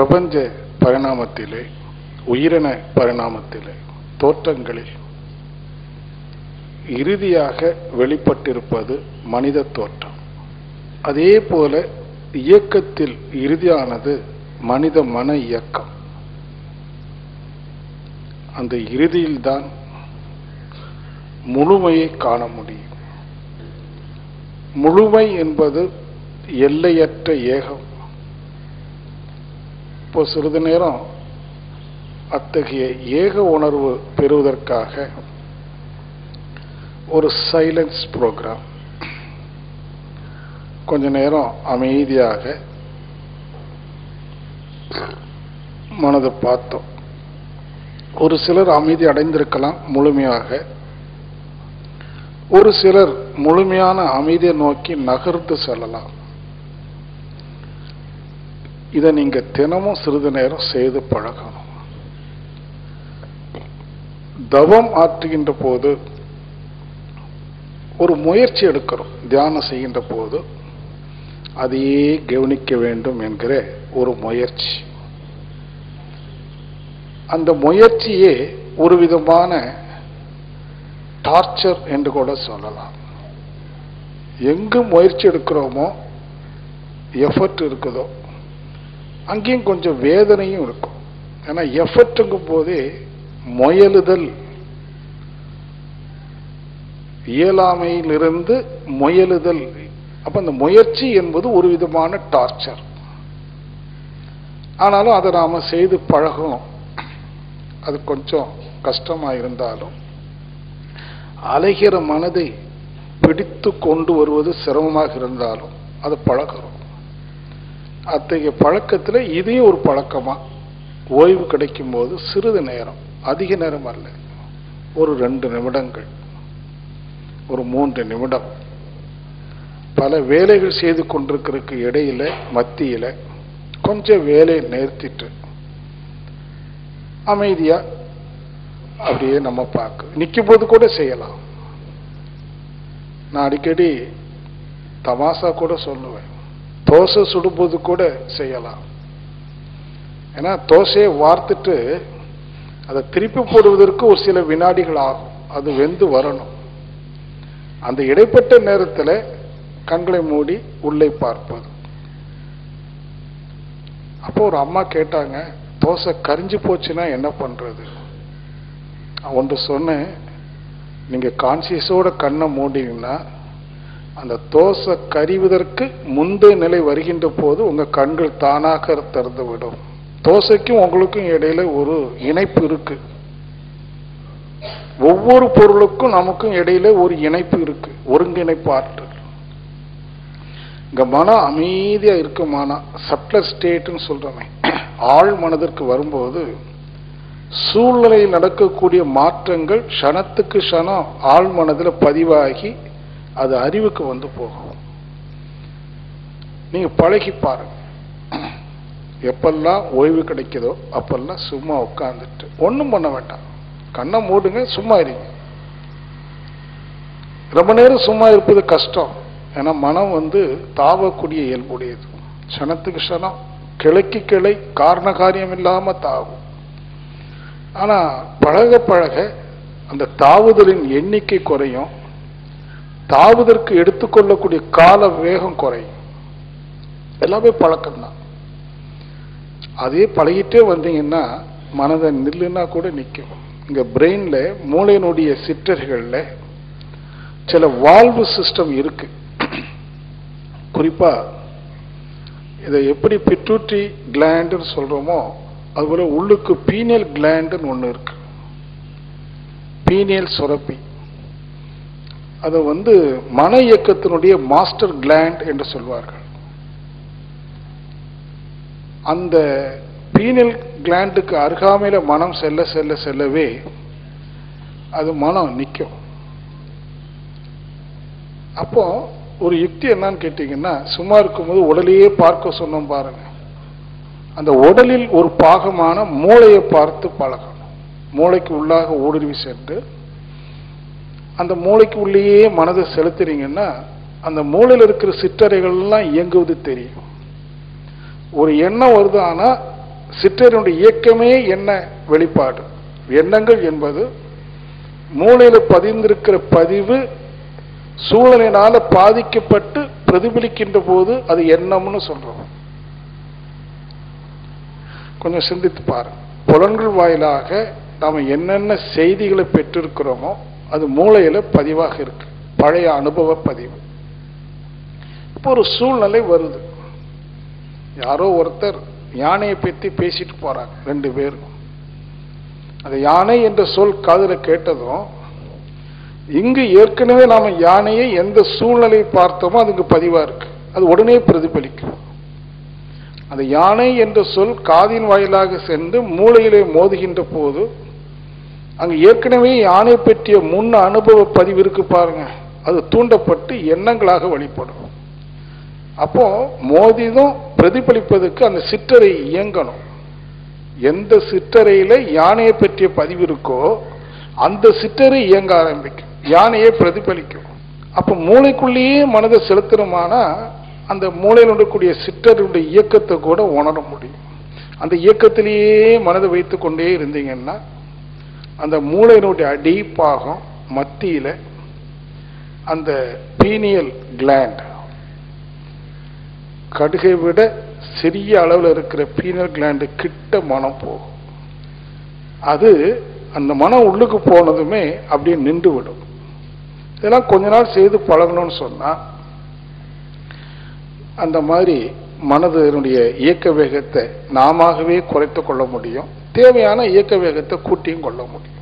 பிரபஞ்ச பரிணாமத்திலே, உயிரின பரிணாமத்திலே, தோற்றங்களில் இறுதியாக வெளிப்பட்டிருப்பது மனித தோற்றம். அதே போல இயக்கத்தில் இறுதியானது மனித மன இயக்கம். அந்த இறுதியில்தான் முழுமையை காண முடியும். முழுமை என்பது எல்லையற்ற ஏகம். இப்போ சிறிது நேரம் அத்தகைய ஏக உணர்வு பெறுவதற்காக ஒரு சைலன்ஸ் ப்ரோக்ராம், கொஞ்ச நேரம் அமைதியாக மனதை பார்த்தோம். ஒரு சிலர் அமைதி அடைந்திருக்கலாம் முழுமையாக, ஒரு சிலர் முழுமையான அமைதியை நோக்கி நகர்ந்து செல்லலாம். இதை நீங்க தினமும் சிறிது நேரம் செய்து பழகணும். தவம் ஆற்றுகின்ற போது ஒரு முயற்சி எடுக்கிறோம். தியானம் செய்கின்ற போது அதையே கவனிக்க வேண்டும் என்கிற ஒரு முயற்சி. அந்த முயற்சியே ஒரு விதமான டார்ச்சர் என்று கூட சொல்லலாம். எங்கு முயற்சி எடுக்கிறோமோ, எஃபர்ட் இருக்குதோ, அங்கேயும் கொஞ்சம் வேதனையும் இருக்கும். ஏன்னா எஃபர்ட்டுங்கும் போதே முயலுதல், இயலாமையிலிருந்து முயலுதல். அப்ப அந்த முயற்சி என்பது ஒரு விதமான டார்ச்சர். ஆனாலும் அதை நாம செய்து பழகணும். அது கொஞ்சம் கஷ்டமா இருந்தாலும், அலைகிற மனதை பிடித்து கொண்டு வருவது சிரமமாக இருந்தாலும் அது பழகிறோம். அத்தகைய பழக்கத்தில் இதையும் ஒரு பழக்கமா ஓய்வு கிடைக்கும் போது சிறிது நேரம், அதிக நேரம் அல்ல, ஒரு 2 நிமிடங்கள், ஒரு 3 நிமிடம், பல வேலைகள் செய்து கொண்டிருக்கிறதுக்கு இடையில மத்தியில கொஞ்சம் வேலையை நிறுத்திட்டு அமைதியா அப்படியே நம்ம பார்க்க நிற்கும் போது கூட செய்யலாம். நான் அடிக்கடி தமாசா கூட சொல்லுவேன், தோசை சுடும்போது கூட செய்யலாம். ஏன்னா தோசையை வார்த்துட்டு அதை திருப்பி போடுவதற்கு ஒரு சில வினாடிகள் ஆகும். அது வெந்து வரணும். அந்த இடைப்பட்ட நேரத்தில் கண்களை மூடி உள்ளே பார்ப்பது. அப்போ ஒரு அம்மா கேட்டாங்க, தோசை கரிஞ்சு போச்சுன்னா என்ன பண்றது? ஒன்று சொன்னேன், நீங்க கான்சியஸோட கண்ணை மூடிங்கன்னா அந்த தோசை கரிவதற்கு முந்தைய நிலை வருகின்ற போது உங்க கண்கள் தானாக திறந்து விடும். தோசைக்கும் உங்களுக்கும் இடையில ஒரு இணைப்பு இருக்கு. ஒவ்வொரு பொருளுக்கும் நமக்கும் இடையில ஒரு இணைப்பு இருக்கு, ஒருங்கிணைப்பு ஆற்றல். இங்க மனம் அமைதியா இருக்குமானா, சப்ளர் ஸ்டேட்னு சொல்றோமே, ஆழ் மனதிற்கு வரும்போது சூழ்நிலையில் நடக்கக்கூடிய மாற்றங்கள் க்ஷணத்துக்கு க்ஷணம் ஆழ் மனதில் பதிவாகி அது அறிவுக்கு வந்து போகும். நீங்க பழகி பாருங்க. எப்பெல்லாம் ஓய்வு கிடைக்குதோ அப்பெல்லாம் சும்மா உட்கார்ந்துட்டு ஒன்றும் பண்ண வேண்டாம், கண்ணை மூடுங்க, சும்மா இருங்க. ரொம்ப நேரம் சும்மா இருப்பது கஷ்டம். ஏன்னா மனம் தாவக்கூடிய இயல்புடையது. க்ஷணத்துக்கு க்ஷணம், கிளைக்கு கிளை, காரண காரியம் இல்லாம தாவும். ஆனா பழக பழக அந்த தாவுதலின் எண்ணிக்கை குறையும், தாவுதற்கு எடுத்துக்கொள்ளக்கூடிய கால வேகம் குறையும். எல்லாமே பழக்கம்தான். அதே பழகிட்டே வந்தீங்கன்னா மனதை நில்லுன்னா கூட நிற்கும். இங்க பிரெயின்ல, மூளையினுடைய சிற்றறிகள்ல சில வால்வு சிஸ்டம் இருக்கு. குறிப்பா இதை எப்படி பிட்யூட்டரி கிளாண்டுன்னு சொல்றோமோ அதுபோல உள்ளுக்கு பீனியல் கிளாண்டுன்னு ஒண்ணு இருக்கு. பீனியல் சுரப்பி, அது மன இயக்கத்தினுடைய மாஸ்டர் கிளாண்ட் என்று சொல்வார்கள். அந்த பீனியல் கிளாண்டுக்கு அருகாமையில மனம் செல்ல செல்ல செல்லவே அது மனம் நிற்கும். அப்போ ஒரு யுக்தி என்னன்னு கேட்டீங்கன்னா, சும்மா இருக்கும்போது உடலையே பார்க்க சொன்னோம் பாருங்க, அந்த உடலில் ஒரு பாகமான மூளையை பார்த்து பழகணும். மூளைக்கு உள்ளாக ஊடுருவி சென்று அந்த மூளைக்கு உள்ளேயே மனதை செலுத்துறீங்கன்னா அந்த மூளையில் இருக்கிற சிற்றறைகள் எல்லாம் இயங்குவது தெரியும். ஒரு எண்ணம் வருது, ஆனா சிற்றறிவுடைய இயக்கமே என்ன வெளிப்பாடு. எண்ணங்கள் என்பது மூளையில பதிந்திருக்கிற பதிவு சூழலினால பாதிக்கப்பட்டு பிரதிபலிக்கின்ற போது அது எண்ணம்னு சொல்றோம். கொஞ்சம் சிந்தித்து பாருங்க. புலன்கள் வாயிலாக நாம என்னென்ன செய்திகளை பெற்றிருக்கிறோமோ அது மூளையில பதிவாக இருக்கு, பழைய அனுபவ பதிவு. இப்போ ஒரு சூழ்நிலை வருது, யாரோ ஒருத்தர் யானையை பற்றி பேசிட்டு போறாங்க, 2 பேரும். அந்த யானை என்ற சொல் காதுல கேட்டதும் இங்கு ஏற்கனவே நாம யானையை எந்த சூழ்நிலையை பார்த்தோமோ அதுக்கு பதிவா இருக்கு, அது உடனே பிரதிபலிக்கும். அந்த யானை என்ற சொல் காதின் வாயிலாக சென்று மூளையிலே மோதுகின்ற போது அங்கு ஏற்கனவே யானை பற்றிய முன் அனுபவ பதிவு இருக்கு பாருங்க, அது தூண்டப்பட்டு எண்ணங்களாக வெளிப்படும். அப்போ மோதிதும் பிரதிபலிப்பதற்கு அந்த சிற்றறை இயங்கணும். எந்த சிற்றறையில யானையை பற்றிய பதிவு இருக்கோ அந்த சிற்றறை இயங்க ஆரம்பிக்கும், யானையை பிரதிபலிக்கும். அப்ப மூளைக்குள்ளேயே மனதை செலுத்தணுமானா அந்த மூளையில் இருக்கக்கூடிய சிற்றறிவுடைய இயக்கத்தை கூட உணர முடியும். அந்த இயக்கத்திலேயே மனதை வைத்துக் கொண்டே இருந்தீங்கன்னா அந்த மூளையினுடைய அடிப்பாகம் மத்தியில அந்த பீனியல் கிளாண்ட், கடுகை விட சிறிய அளவில் இருக்கிற பீனியல் கிளாண்டு கிட்ட மனம் போகும். அது அந்த மனம் உள்ளுக்கு போனதுமே அப்படியே நின்று விடும். இதெல்லாம் கொஞ்ச நாள் செய்து பழகணும்னு சொன்னா அந்த மாதிரி மனதினுடைய இயக்க வேகத்தை நாமவே குறைத்து கொள்ள முடியும், தேவையான இயக்க வேகத்தை கூட்டியும் கொள்ள முடியும்.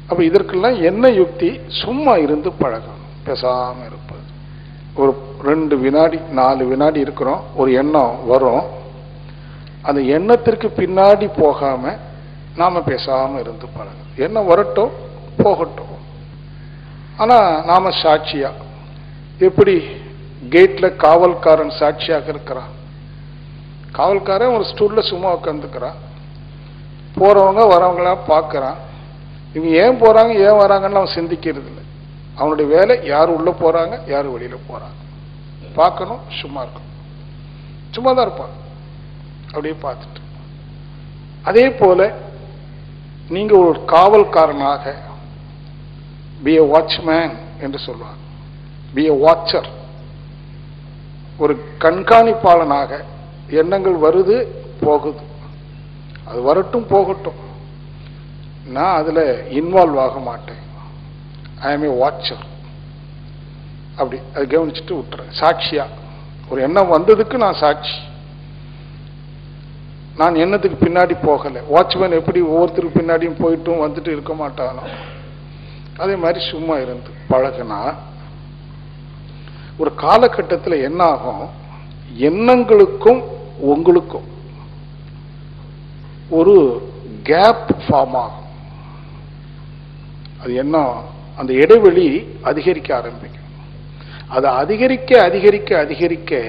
அப்ப இதற்கெல்லாம் என்ன யுக்தி? சும்மா இருந்து பழகணும், பேசாம இருப்பது. ஒரு 2 வினாடி 4 வினாடி இருக்கிறோம், ஒரு எண்ணம் வரும், அந்த எண்ணத்திற்கு பின்னாடி போகாம நாம பேசாம இருந்து பழகணும். எண்ணம் வரட்டும் போகட்டும், ஆனா நாம சாட்சியா. எப்படி கேட்ல காவல்காரன் சாட்சியாக இருக்கிறான், காவல்காரன் ஒரு ஸ்டூல்ல சும்மா உட்காந்துக்கிறான், போறவங்க வரவங்களா பார்க்கறான். இவங்க ஏன் போறாங்க ஏன் வராங்கன்னு அவன் சிந்திக்கிறது இல்லை. அவனுடைய வேலை யார் உள்ள போறாங்க யார் வெளியில போறாங்க பார்க்கணும், சும்மா இருக்கணும், சும்மா தான் இருப்பான் அப்படியே பார்த்துட்டு. அதே போல நீங்க ஒரு காவல்காரனாக be a watchman என்று சொல்லுவாங்க, be a watcher, ஒரு கண்காணிப்பாளனாக. எண்ணங்கள் வருது போகுது, அது வரட்டும் போகட்டும், நான் அதுல இன்வால்வ் ஆக மாட்டேன். ஐ எம் ஏ வாட்சர், அப்படி அதை கவனிச்சுட்டு விட்டுறேன். சாட்சியா ஒரு எண்ணம் வந்ததுக்கு நான் சாட்சி, நான் எண்ணத்துக்கு பின்னாடி போகலை. வாட்ச்மேன் எப்படி ஒவ்வொருத்தருக்கு பின்னாடியும் போயிட்டும் வந்துட்டு இருக்க மாட்டானோ அதே மாதிரி சும்மா இருந்து பழகினா ஒரு காலகட்டத்தில் என்ன ஆகும், எண்ணங்களுக்கும் உங்களுக்கும் ஒரு கேப் ஃபார்ம் ஆகும். அது என்ன, அந்த இடைவெளி அதிகரிக்க ஆரம்பிக்கும். அது அதிகரிக்க அதிகரிக்க அதிகரிக்க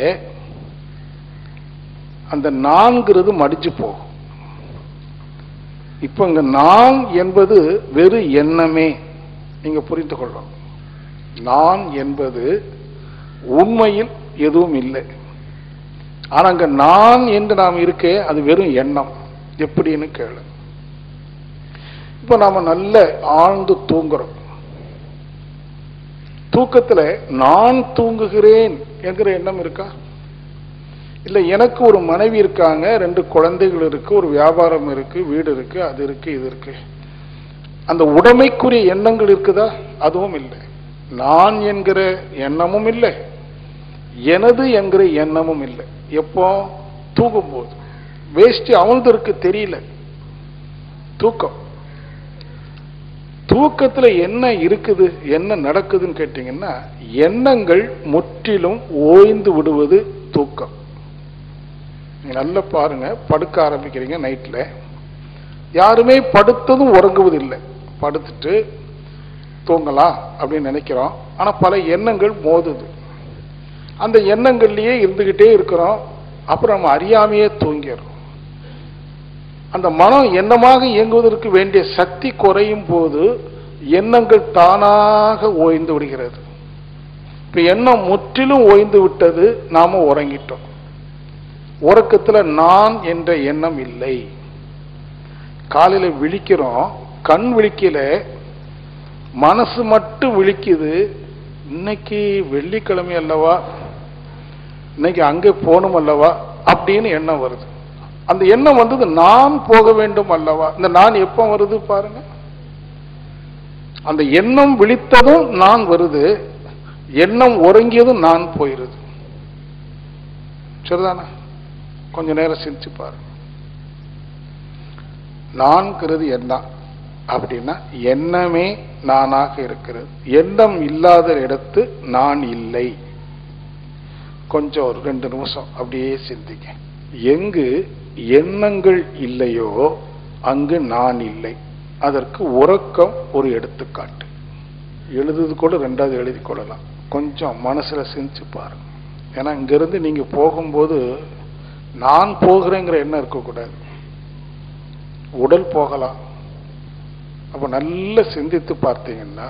அந்த நான்கிறது மடிச்சு போகும். இப்ப இங்க நான் என்பது வெறு எண்ணமே, நீங்க புரிந்து கொள்ளணும். நான் என்பது உண்மையில் எதுவும் இல்லை, ஆனா அங்க நான் என்று நாம் இருக்கே அது வெறும் எண்ணம். எப்படின்னு கேளு. இப்ப நாம நல்ல ஆழ்ந்து தூங்குறோம், தூக்கத்துல நான் தூங்குகிறேன் என்கிற எண்ணம் இருக்கா? இல்ல எனக்கு ஒரு மனைவி இருக்காங்க, 2 குழந்தைகள் இருக்கு, ஒரு வியாபாரம் இருக்கு, வீடு இருக்கு, அது இருக்கு, இது இருக்கு, அந்த உடைமைக்குரிய எண்ணங்கள் இருக்குதா? அதுவும் இல்லை. நான் என்கிற எண்ணமும் இல்லை, எனது என்கிற எண்ணமும் இல்லை. எப்போ? தூங்கும் போது. வேஸ்ட் அவனுக்கு தெரியல. தூக்கம், தூக்கத்துல என்ன இருக்குது என்ன நடக்குதுன்னு கேட்டீங்கன்னா எண்ணங்கள் முற்றிலும் ஓய்ந்து விடுவது தூக்கம். நல்லா பாருங்க, படுக்க ஆரம்பிக்கிறீங்க நைட்ல, யாருமே படுத்ததும் உறங்குவதில்லை, படுத்துட்டு தூங்கலாம் அப்படின்னு நினைக்கிறோம். ஆனா பல எண்ணங்கள் மோதுது, அந்த எண்ணங்கள்லயே இருந்துகிட்டே இருக்கிறோம். அப்புறம் நம்ம அறியாமையே தூங்கிடுறோம். அந்த மனம் எண்ணமாக இயங்குவதற்கு வேண்டிய சக்தி குறையும் போது எண்ணங்கள் தானாக ஓய்ந்து விடுகிறது. இப்ப எண்ணம் முற்றிலும் ஓய்ந்து விட்டது, நாம உறங்கிட்டோம். உறக்கத்துல நான் என்ற எண்ணம் இல்லை. காலையில விழிக்கிறோம், கண் விழிக்கல, மனசு மட்டும் விழிக்குது. இன்னைக்கு வெள்ளிக்கிழமை அல்லவா, இன்னைக்கு அங்கே போகணும் அல்லவா அப்படின்னு எண்ணம் வருது. அந்த எண்ணம் வந்தது நான் போக வேண்டும் அல்லவா. இந்த நான் எப்ப வருது பாருங்க. அந்த எண்ணம் விழித்ததும் நான் வருது, எண்ணம் உறங்கியதும் நான் போயிருது. சரிதானா? கொஞ்ச நேரம் சிரிச்சு பாருங்க. நான்கிறது என்ன அப்படின்னா எண்ணமே நானாக இருக்கிறது. எண்ணம் இல்லாத இடத்து நான் இல்லை. கொஞ்சம் ஒரு 2 நிமிஷம் அப்படியே சிந்திங்க. எங்கு எண்ணங்கள் இல்லையோ அங்கு நான் இல்லை. அதற்கு உறக்கம் ஒரு எடுத்துக்காட்டு. எழுதுறது கூட 2வது எழுதி கொள்ளலாம். கொஞ்சம் மனசுல சிந்திச்சு பாருங்க. ஏன்னா இங்கிருந்து நீங்க போகும்போது நான் போகிறேங்கிற எண்ணம் இருக்கக்கூடாது. உடல் போகலாம். அப்ப நல்ல சிந்தித்து பார்த்தீங்கன்னா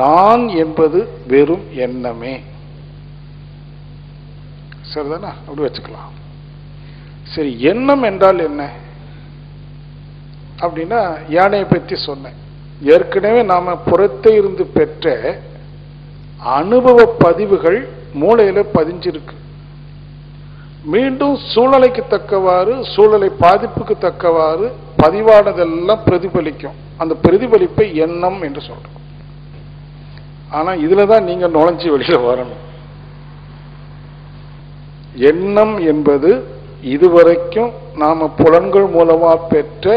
நான் என்பது வெறும் எண்ணமே. சரிதானா? அப்படி வச்சுக்கலாம். சரி, எண்ணம் என்றால் என்ன அப்படின்னா யானையை பற்றி சொன்னேன். ஏற்கனவே நாம புறத்தே இருந்து பெற்ற அனுபவ பதிவுகள் மூளையில பதிஞ்சிருக்கு. மீண்டும் சூழ்நிலைக்கு தக்கவாறு, சூழ்நிலை பாதிப்புக்கு தக்கவாறு பதிவானதெல்லாம் பிரதிபலிக்கும். அந்த பிரதிபலிப்பை எண்ணம் என்று சொல்றோம். ஆனா இதுலதான் நீங்க நுழைஞ்சி வெளியில வரணும். எண்ணம் என்பது இதுவரைக்கும் நாம புலன்கள் மூலமா பெற்ற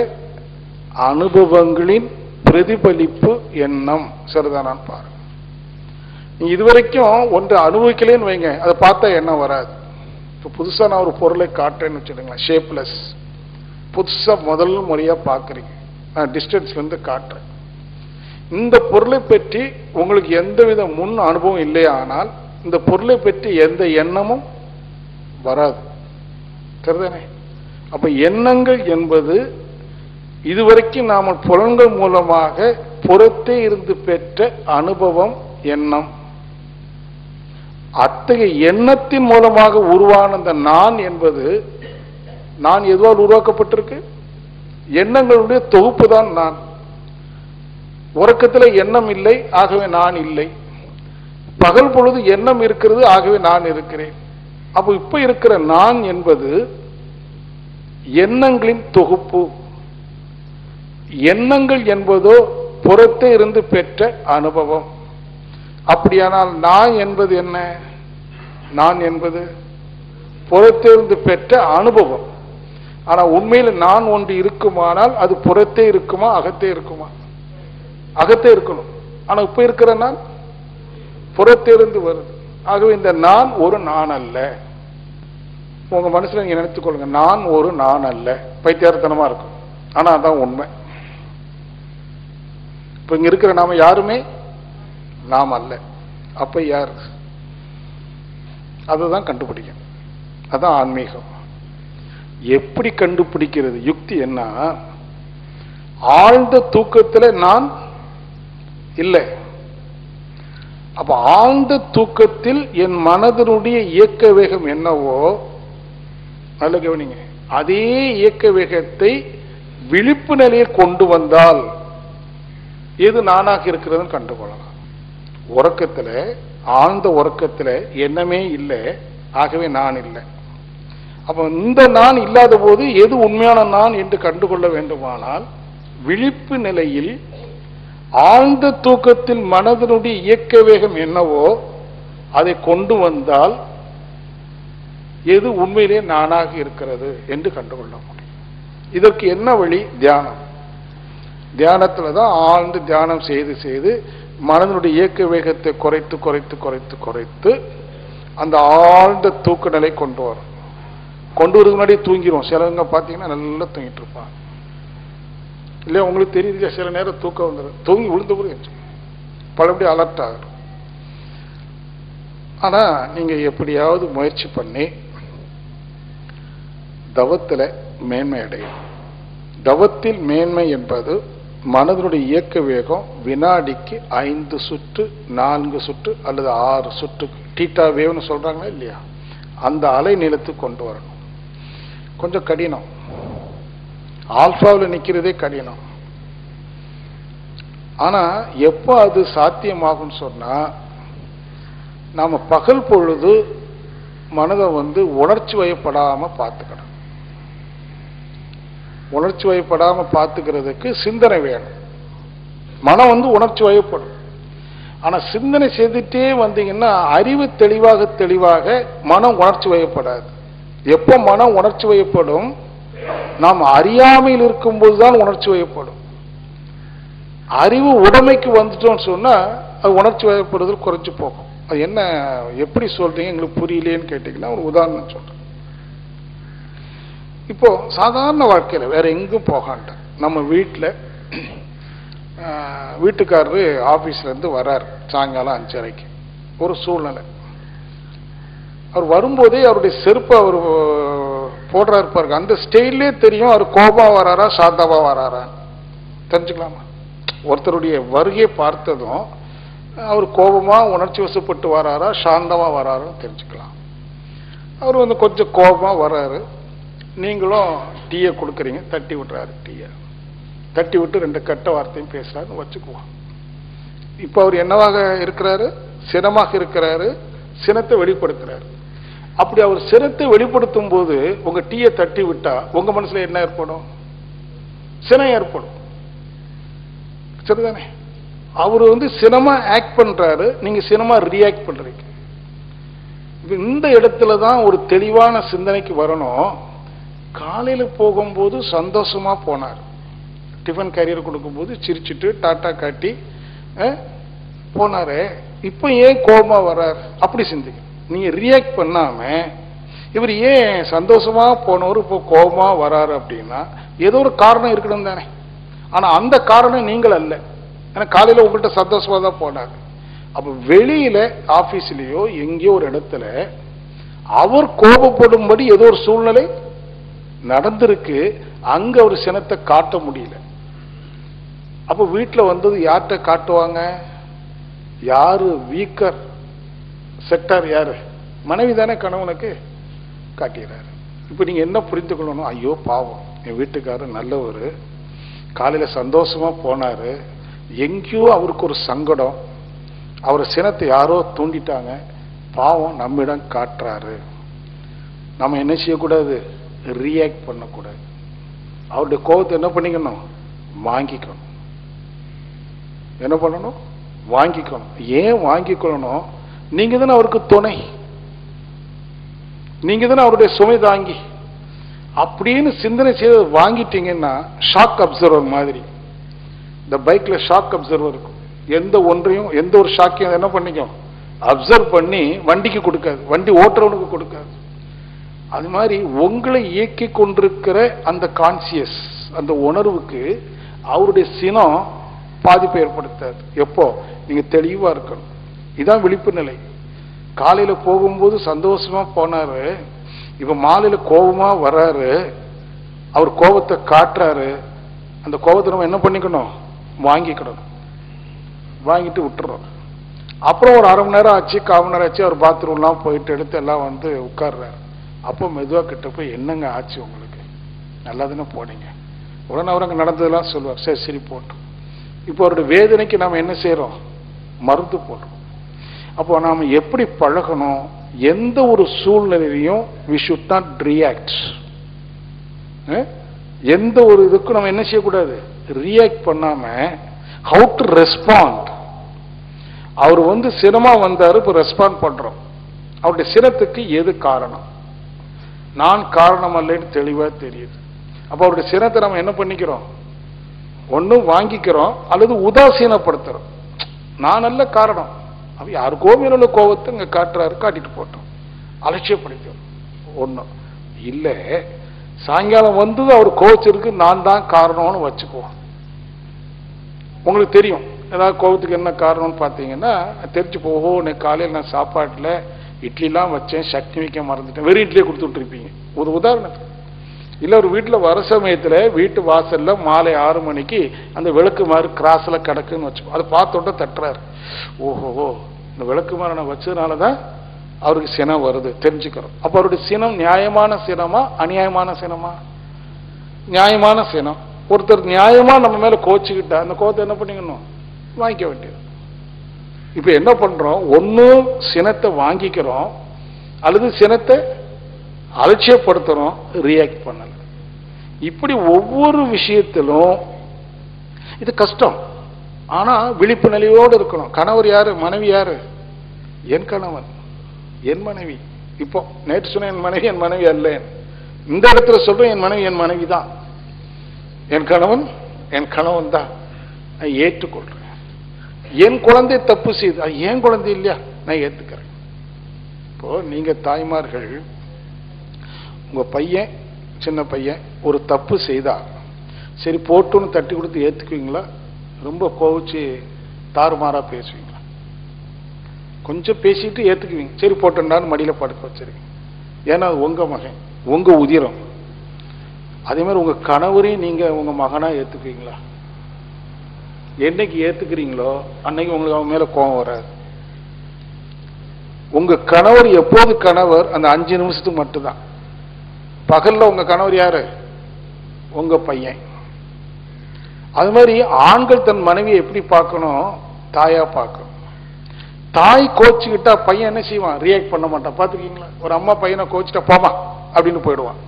அனுபவங்களின் பிரதிபலிப்பு எண்ணம். சரிதானான்னு பாருங்க. நீங்க இதுவரைக்கும் ஒன்று அனுபவிக்கலன்னு வைங்க, அதை பார்த்தா எண்ணம் வராது. இப்போ புதுசா நான் ஒரு பொருளை காட்டுறேன்னு வச்சுடுங்களேன், ஷேப்லெஸ். புதுசா முதல் முறையா பாக்குறீங்க, நான் டிஸ்டன்ஸ்ல இருந்து காட்டுறேன். இந்த பொருளை பற்றி உங்களுக்கு எந்தவித முன் அனுபவம் இல்லையா, ஆனால் இந்த பொருளை பற்றி எந்த எண்ணமும் வராது. சரிதானே? அப்ப எண்ணங்கள் என்பது இதுவரைக்கும் நாம புலன்கள் மூலமாக புறத்தே இருந்து பெற்ற அனுபவம் எண்ணம். அத்தகைய எண்ணத்தின் மூலமாக உருவான அந்த நான் என்பது, நான் எதுவால் உருவாக்கப்பட்டிருக்கு? எண்ணங்களுடைய தொகுப்பு தான் நான். உறக்கத்தில் எண்ணம் இல்லை, ஆகவே நான் இல்லை. பகல் பொழுது எண்ணம் இருக்கிறது, ஆகவே நான் இருக்கிறேன். அப்போ இப்ப இருக்கிற நான் என்பது எண்ணங்களின் தொகுப்பு. எண்ணங்கள் என்பதோ புறத்தே இருந்து பெற்ற அனுபவம். அப்படியானால் நான் என்பது என்ன? நான் என்பது புறத்தே இருந்து பெற்ற அனுபவம். ஆனா உண்மையில் நான் ஒன்று இருக்குமானால் அது புறத்தே இருக்குமா, அகத்தே இருக்குமா? அகத்தே இருக்கணும். ஆனா இப்ப இருக்கிற நான் புறத்தே இருந்து வருது. ஆகவே இந்த நான் ஒரு நான் அல்ல. உங்க மனசுல நீங்க நினைத்துக்கொள்ளுங்க, நான் ஒரு நான் அல்ல. பைத்தியாரத்தனமா இருக்கும், ஆனா அதான் உண்மை. இப்ப இங்க இருக்கிற நாம யாருமே நாம் அல்ல. அப்ப யார்? அதுதான் கண்டுபிடிக்கும். அதான் ஆன்மீகம். எப்படி கண்டுபிடிக்கிறது? யுக்தி என்ன? ஆழ்ந்த தூக்கத்துல நான் இல்லை. அப்ப ஆழ்ந்த தூக்கத்தில் என் மனதனுடைய இயக்க வேகம் என்னவோ, நல்ல கவனிங்க, அதே இயக்க வேகத்தை விழிப்பு நிலையை கொண்டு வந்தால் எது நானாக இருக்கிறதுன்னு கண்டுகொள்ளலாம். உறக்கத்துல, ஆழ்ந்த உறக்கத்துல எண்ணமே இல்லை, ஆகவே நான் இல்லை. அப்ப இந்த நான் இல்லாத போது எது உண்மையான நான் என்று கண்டுகொள்ள வேண்டுமானால் விழிப்பு நிலையில் ஆழ்ந்த தூக்கத்தில் மனதனுடைய இயக்க வேகம் என்னவோ அதை கொண்டு வந்தால் எது உண்மையிலே நானாக இருக்கிறது என்று கண்டுகொள்ள முடியும். இதற்கு என்ன வழி? தியானம். தியானத்துல தான் ஆழ்ந்து தியானம் செய்து செய்து மனதனுடைய இயக்க வேகத்தை குறைத்து குறைத்து குறைத்து குறைத்து அந்த ஆழ்ந்த தூக்க நிலை கொண்டு வரும். கொண்டு வரதுக்கு முன்னாடி தூங்கிடும். சிலவங்க பார்த்தீங்கன்னா நல்லா தூங்கிட்டு இருப்பாங்க இல்லையா? உங்களுக்கு தெரியுது, சில நேரம் தூக்கம் வந்துடும், தூங்கி விழுந்த கூட பலபடி அலர்ட் ஆகும். ஆனா நீங்க எப்படியாவது முயற்சி பண்ணி தவத்தில் மேன்மை அடையும். தவத்தில் மேன்மை என்பது மனதனுடைய இயக்க வேகம் வினாடிக்கு 5 சுற்று 4 சுற்று அல்லது 6 சுற்று, டீட்டா வேவ்னு சொல்றாங்களா இல்லையா, அந்த அலை நீளத்துக்கு கொண்டு வரணும். கொஞ்சம் கடினம், ஆல்பாவில் நிற்கிறதே கடினம். ஆனா எப்போ அது சாத்தியமாகும் சொன்னா, நாம பகல் பொழுது மனதை உணர்ச்சி வயப்படாம பார்த்துக்கணும். உணர்ச்சி வயப்படாம பார்த்துக்கிறதுக்கு சிந்தனை வேணும். மனம் உணர்ச்சி வயப்படும். ஆனா சிந்தனை செய்துட்டே வந்தீங்கன்னா அறிவு தெளிவாக மனம் உணர்ச்சி வயப்படாது. எப்போ மனம் உணர்ச்சி வயப்படும்? நாம் அறியாமையில் இருக்கும்போதுதான் உணர்ச்சி வயப்படும். அறிவு உடைமைக்கு வந்துட்டோம்னு சொன்னா அது உணர்ச்சி வயப்படுதல் குறைஞ்சு போகும். அது என்ன, எப்படி சொல்றீங்க, எங்களுக்கு புரியலையேன்னு கேட்டீங்கன்னா ஒரு உதாரணம் சொல்றேன். இப்போ சாதாரண வாழ்க்கையில வேற எங்கும் போகாண்ட நம்ம வீட்டுக்காரரு ஆபீஸ்ல இருந்து வர்றாரு சாயங்காலம் 5:30க்கு. ஒரு சூழ்நிலை, அவர் வரும்போதே அவருடைய செருப்பு அவர் போடுறாரு பாருங்க, அந்த ஸ்டைல்லே தெரியும் அவர் கோபமா வராரா சாந்தாவா வராரா தெரிஞ்சுக்கலாமா? ஒருத்தருடைய வருகையை பார்த்ததும் அவர் கோபமா உணர்ச்சி வசப்பட்டு வராரா சாந்தமா வராருன்னு தெரிஞ்சுக்கலாம். அவர் கொஞ்சம் கோபமா வர்றாரு, நீங்களும் டீயை கொடுக்குறீங்க, தட்டி விட்டுறாரு. டீயை தட்டி விட்டு 2 கெட்ட வார்த்தையும் பேசுறாருன்னு வச்சுக்குவோம். இப்ப அவர் என்னவாக இருக்கிறாரு? சினமாக இருக்கிறாரு, சினத்தை வெளிப்படுத்துறாரு. அப்படி அவர் சினத்தை வெளிப்படுத்தும் போது உங்க டீயை தட்டி விட்டா உங்க மனசுல என்ன ஏற்படும்? சினம் ஏற்படும், சரிதானே? அவரு சினமா ஆக்ட் பண்றாரு, நீங்க சினமா ரியாக்ட் பண்றீங்க. இந்த இடத்துலதான் ஒரு தெளிவான சிந்தனைக்கு வரணும். காலையில போகும்போது சந்தோஷமா போனார், டிஃபன் கேரியர் கொடுக்கும்போது சிரிச்சுட்டு டாட்டா காட்டி போனாரு. இப்ப ஏன் கோபமா வர்றார்? அப்படி சிந்திக்க. நீங்க ரியாக்ட் பண்ணாம இவர் ஏன் சந்தோஷமா போனவர் இப்போ கோபமா வராரு அப்படின்னா ஏதோ ஒரு காரணம் இருக்கணும் தானே. ஆனா அந்த காரணம் நீங்கள் அல்ல. ஏன்னா காலையில உங்கள்கிட்ட சந்தோஷமா தான் போனாரு. அப்ப வெளியில ஆபீஸ்லயோ எங்கேயோ ஒரு இடத்துல அவர் கோபப்படும்படி ஏதோ ஒரு சூழ்நிலை நடந்திருக்கு, அங்க ஒரு சினத்தை காட்ட முடியல. அப்ப வீட்டுல வந்தது யார்கிட்ட காட்டுவாங்க? யாரு வீக்கர் செக்டார்? யாரு? மனைவி தானே கணவனுக்கு காட்டுகிறாரு. இப்ப நீங்க என்ன புரிந்து கொள்ளணும்? ஐயோ பாவம், என் வீட்டுக்காரர் நல்லவர், காலையில சந்தோஷமா போனாரு, எங்கேயோ அவருக்கு ஒரு சங்கடம், அவரை சினத்தை யாரோ தூண்டிட்டாங்க, பாவம் நம்மிடம் காட்டுறாரு. நம்ம என்ன செய்யக்கூடாது? ரியாக்ட் பண்ணக்கூடாது. அவருடைய கோபத்தை என்ன பண்ணிக்கணும்? வாங்கிக்கணும். என்ன பண்ணணும்? வாங்கிக்கணும். ஏன் வாங்கிக்கணும்? நீங்க தானே அவருக்கு துணை, நீங்க தானே அவருடைய சுமை தாங்கி. அப்படின்னு சிந்தனை செய்து வாங்கிட்டீங்கன்னா ஷாக் அப்சர்வர் மாதிரி. இந்த பைக்ல ஷாக் அப்சர்வர் இருக்கும், எந்த ஒன்றையும் எந்த ஒரு ஷாக்கையும் என்ன பண்ணிக்கும்? அப்சர்வ் பண்ணி வண்டிக்கு கொடுக்காது, வண்டி ஓட்டுறவனுக்கு கொடுக்காது. அது மாதிரி உங்களை இயக்கி கொண்டிருக்கிற அந்த கான்சியஸ், அந்த உணர்வுக்கு அவருடைய சினம் பாதிப்பை ஏற்படுத்தாது. எப்போ? நீங்க தெளிவா இருக்கணும். இதான் விழிப்பு நிலை. காலையில போகும்போது சந்தோஷமா போனாரு, இப்ப மாலையில கோபமா வர்றாரு, அவர் கோபத்தை காட்டுறாரு. அந்த கோபத்தை நம்ம என்ன பண்ணிக்கணும்? வாங்கிக்கணும். வாங்கிட்டு விட்டுறோம். அப்புறம் ஒரு அரை மணி நேரம் ஆச்சு, 1/4 மணி நேரம் ஆச்சு, அவர் பாத்ரூம்லாம் போயிட்டு எடுத்து எல்லாம் உட்கார்றாரு. அப்போ மெதுவா கிட்ட போய் என்னங்க ஆச்சு உங்களுக்கு? நல்லா தானே போனீங்க. உடனே அவர் அங்க நடந்ததெல்லாம் சொல்லுவார். சரி சரி போட்டோம். இப்போ அவருடைய வேதனைக்கு நாம என்ன செய்யறோம்? மருந்து போடுறோம். அப்போ நாம எப்படி பழகணும்? எந்த ஒரு சூழ்நிலையிலையும் we should not react. எந்த ஒரு இதுக்கும் நம்ம என்ன செய்யக்கூடாது? ரியாக்ட் பண்ணாம how to respond. அவர் சினமா வந்தாரு, இப்ப ரெஸ்பாண்ட் பண்றோம். அவருடைய சினத்துக்கு எது காரணம்? நான் காரணம் அல்லன்னு தெளிவா தெரியுது. அப்ப அவருடைய சினத்தை நம்ம என்ன பண்ணிக்கிறோம்? ஒன்னும் வாங்கிக்கிறோம் அல்லது உதாசீனப்படுத்துறோம். நான் நல்ல காரணம், அவ யாருக்கோ மேல கோபத்தை இங்க காட்டுறாரு, காட்டிட்டு போட்டோம், அலட்சியப்படுத்தும். ஒண்ணும் இல்ல, சாயங்காலம் வந்தது அவர் கோவச்சிருக்கு, நான் தான் காரணம்னு வச்சுக்குவோம். உங்களுக்கு தெரியும் ஏதாவது கோபத்துக்கு என்ன காரணம்னு பார்த்தீங்கன்னா தெரிஞ்சு போகோ, இன்னைக்கு காலையில் நான் சாப்பாட்டில் இட்லிலாம் வச்சேன், சட்னி வைக்க மறந்துட்டேன், வெறும் இட்லியை கொடுத்து விட்டுருப்பீங்க. ஒரு உதாரணத்துக்கு. இல்லை ஒரு வீட்டில் வர சமயத்தில் வீட்டு வாசல்ல மாலை 6 மணிக்கு அந்த விளக்கு மாதிரி கிராஸில் கிடக்குன்னு வச்சுக்கோ, அதை பார்த்தோட்ட தட்டுறாரு. ஓஹோ, இந்த விளக்கு மாதிரி நான் வச்சதுனால தான் அவருக்கு சினம் வருது தெரிஞ்சுக்கிறோம். அப்ப அவருடைய சினம் நியாயமான சினமா அநியாயமான சினமா? நியாயமான சினம். ஒருத்தர் நியாயமா நம்ம மேல கோச்சுக்கிட்டா அந்த கோவத்தை என்ன பண்ணிக்கணும்? வாங்கிக்க வேண்டியது. இப்ப என்ன பண்றோம்? ஒண்ணு சினத்தை வாங்கிக்கிறோம் அல்லது சினத்தை அலட்சியப்படுத்துறோம், ரியாக்ட் பண்ணல. இப்படி ஒவ்வொரு விஷயத்திலும் இது கஷ்டம். ஆனா விழிப்பு நிலையோடு இருக்கணும். கணவர் யாரு? மனைவி யாரு? என் கணவன், என் மனைவி. இப்போ நேற்று சொன்ன என் மனைவி என் மனைவி அல்ல, இந்த இடத்துல சொல்றேன் என் மனைவி என் மனைவி தான், என் கணவன் என் கணவன் தான். நான் ஏற்றுக்கொள்றேன். என் குழந்தை தப்பு செய்து, என் குழந்தை இல்லையா, நான் ஏத்துக்கிறேன். இப்போ நீங்க தாய்மார்கள் உங்க பையன், சின்ன பையன் ஒரு தப்பு செய்தா சரி போட்டுன்னு தட்டி கொடுத்து ஏத்துக்குவீங்களா? ரொம்ப கோவிச்சு தாறுமாறா பேசுவீங்களா? கொஞ்சம் பேசிட்டு ஏத்துக்குவீங்க, சரி போட்டுண்டான்னு மடியில படுக்க வச்சிருக்கீங்க. ஏன்னா உங்க மகன், உங்க உதிரம். அதே மாதிரி உங்க கணவரையும் நீங்க உங்க மகனா ஏத்துக்குவீங்களா? என்னைக்கு ஏத்துக்கிறீங்களோ அன்னைக்கு உங்களுக்கு அவன் மேல கோபம் வராது. உங்க கணவர் எப்போது கணவர்? அந்த 5 நிமிஷத்துக்கு மட்டும்தான். பகல்ல உங்க கணவர் யாரு? உங்க பையன். அது மாதிரி ஆண்கள் தன் மனைவியை எப்படி பார்க்கணும்? தாயா பார்க்கணும். தாய் கோச்சுக்கிட்டா பையன் என்ன செய்வான்? ரியாக்ட் பண்ண மாட்டான். பாத்துக்கீங்களா? ஒரு அம்மா பையனை கோச்சுட்டா போமா அப்படின்னு போயிடுவான்,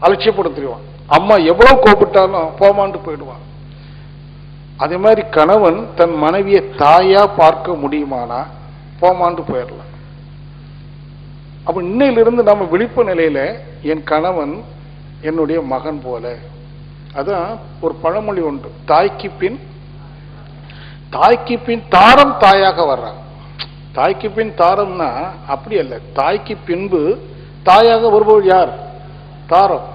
அலட்சியப்படுத்திடுவான். அம்மா எவ்வளவு கோபிட்டாலும் போமான்னு போயிடுவான். அதே மாதிரி கணவன் தன் மனைவியை தாயா பார்க்க முடியுமானா போமான்னு போயிடலாம். அப்ப இன்னையிலிருந்து நம்ம விழிப்பு நிலையில என் கணவன் என்னுடைய மகன் போல. அதான் ஒரு பழமொழி உண்டு, தாய்க்கு பின் தாரம் தாயாக வர்றாங்க. தாய்க்கு பின் தாரம்னா அப்படி அல்ல, தாய்க்கு பின்பு தாயாக வருபவர் யார்? தாரம்.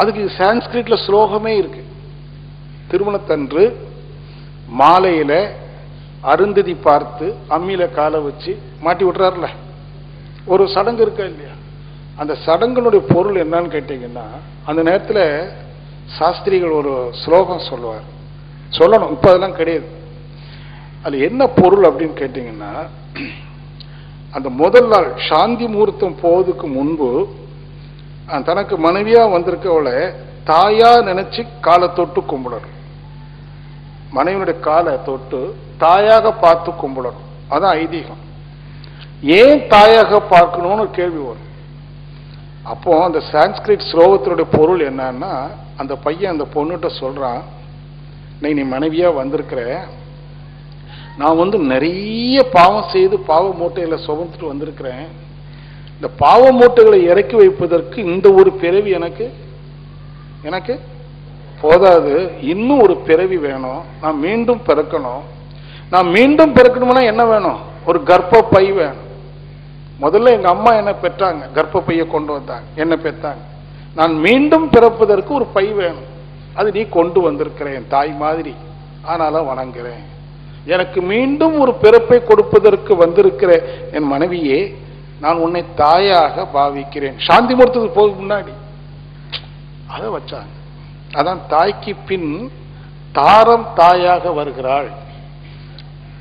அதுக்கு சான்ஸ்கிரிட்ல ஸ்லோகமே இருக்கு. திருமணத்தன்று மாலையில அருந்ததி பார்த்து அம்மியில காலை வச்சு மாட்டி விட்டுறாருல, ஒரு சடங்கு இருக்கா இல்லையா? அந்த சடங்குனுடைய பொருள் என்னன்னு கேட்டீங்கன்னா, அந்த நேரத்தில் சாஸ்திரிகள் ஒரு ஸ்லோகம் சொல்லுவார், சொல்லணும், இப்ப அதெல்லாம் கிடையாது. அது என்ன பொருள் அப்படின்னு கேட்டீங்கன்னா, அந்த முதல் நாள் சாந்தி முகூர்த்தம் போவதுக்கு முன்பு தனக்கு மனைவியா வந்திருக்கவளை தாயா நினைச்சு காலை தொட்டு கும்பிடணும். மனைவியுடைய காலை தொட்டு தாயாக பார்த்து கும்பிடணும். அதான் ஐதீகம். ஏன் தாயாக பார்க்கணும்னு ஒரு கேள்வி வரும். அப்போ அந்த சான்ஸ்கிரிட் ஸ்லோகத்தினுடைய பொருள் என்னன்னா, அந்த பையன் அந்த பொண்ணுகிட்ட சொல்றான், நீ மனைவியா வந்திருக்கிற, நான் நிறைய பாவம் செய்து பாவ மூட்டைகளை சுமந்துட்டு வந்திருக்கிறேன். இந்த பாவ மூட்டைகளை இறக்கி வைப்பதற்கு இந்த ஒரு பிறவி எனக்கு போதாது, இன்னும் ஒரு பிறவி வேணும். நான் மீண்டும் பிறக்கணும். நான் மீண்டும் பிறக்கணும்னா என்ன வேணும்? ஒரு கர்ப்ப பை வேணும். முதல்ல எங்க அம்மா என்ன பெற்றாங்க, கர்ப்ப பையை கொண்டு வந்தாங்க, என்ன பெற்றாங்க. நான் மீண்டும் பிறப்பதற்கு ஒரு பை வேணும். அது நீ கொண்டு வந்திருக்கிற என் தாய் மாதிரி, ஆனாலும் வணங்குறேன். எனக்கு மீண்டும் ஒரு பிறப்பை கொடுப்பதற்கு வந்திருக்கிற என் மனைவியே, நான் உன்னை தாயாக பாவிக்கிறேன். சாந்தி முகூர்த்தத்துக்கு போக முன்னாடி அதை வச்சாங்க. அதான் தாய்க்கு பின் தாரம் தாயாக வருகிறாள்.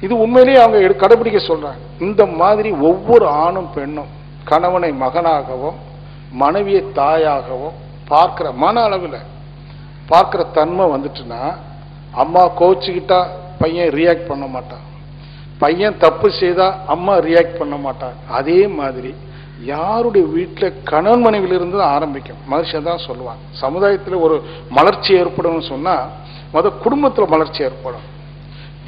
இது உண்மையிலேயே அவங்க கடைபிடிக்க சொல்றாங்க. இந்த மாதிரி ஒவ்வொரு ஆணும் பெண்ணும் கணவனை மகனாகவும் மனைவியை தாயாகவும் பார்க்கிற மன அளவில் பார்க்கிற தன்மை வந்துட்டுன்னா, அம்மா கோச்சுக்கிட்டா பையன் ரியாக்ட் பண்ண மாட்டான், பையன் தப்பு செய்தா அம்மா ரியாக்ட் பண்ண மாட்டாங்க. அதே மாதிரி யாருடைய வீட்டில் கணவன் மனைவியிலிருந்து தான் ஆரம்பிக்கும். மனுஷன் தான் சொல்லுவாங்க, சமுதாயத்தில் ஒரு மலர்ச்சி ஏற்படும் சொன்னா குடும்பத்தில் மலர்ச்சி ஏற்படும்.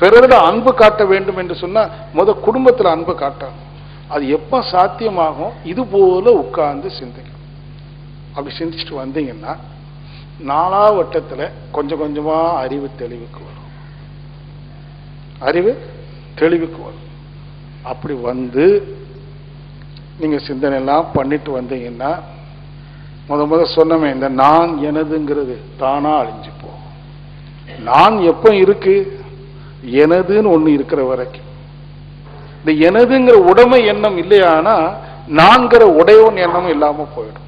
பிறரிட அன்பு காட்ட வேண்டும் என்று சொன்னா குடும்பத்தில் அன்பு காட்டணும். அது எப்ப சாத்தியமாகும்? இது போல உட்கார்ந்து சிந்திக்கணும். அப்படி சிந்திச்சுட்டு வந்தீங்கன்னா 4ஆம் வட்டத்தில் கொஞ்சம் கொஞ்சமா அறிவு தெளிவுக்கு வரும். அறிவு தெளிவுக்கு வரும். அப்படி வந்து நீங்க சிந்தனை எல்லாம் பண்ணிட்டு வந்தீங்கன்னா, முத சொன்னமே, இந்த நான் எனதுங்கிறது தானா அழிஞ்சு போகும். நான் எப்ப இருக்கு? எனதுன்னு ஒண்ணு இருக்கிற வரைக்கும். இந்த எனதுங்கிற உடைமை எண்ணம் இல்லையானா நான்கிற உடையவன் எண்ணம் இல்லாம போயிடும்.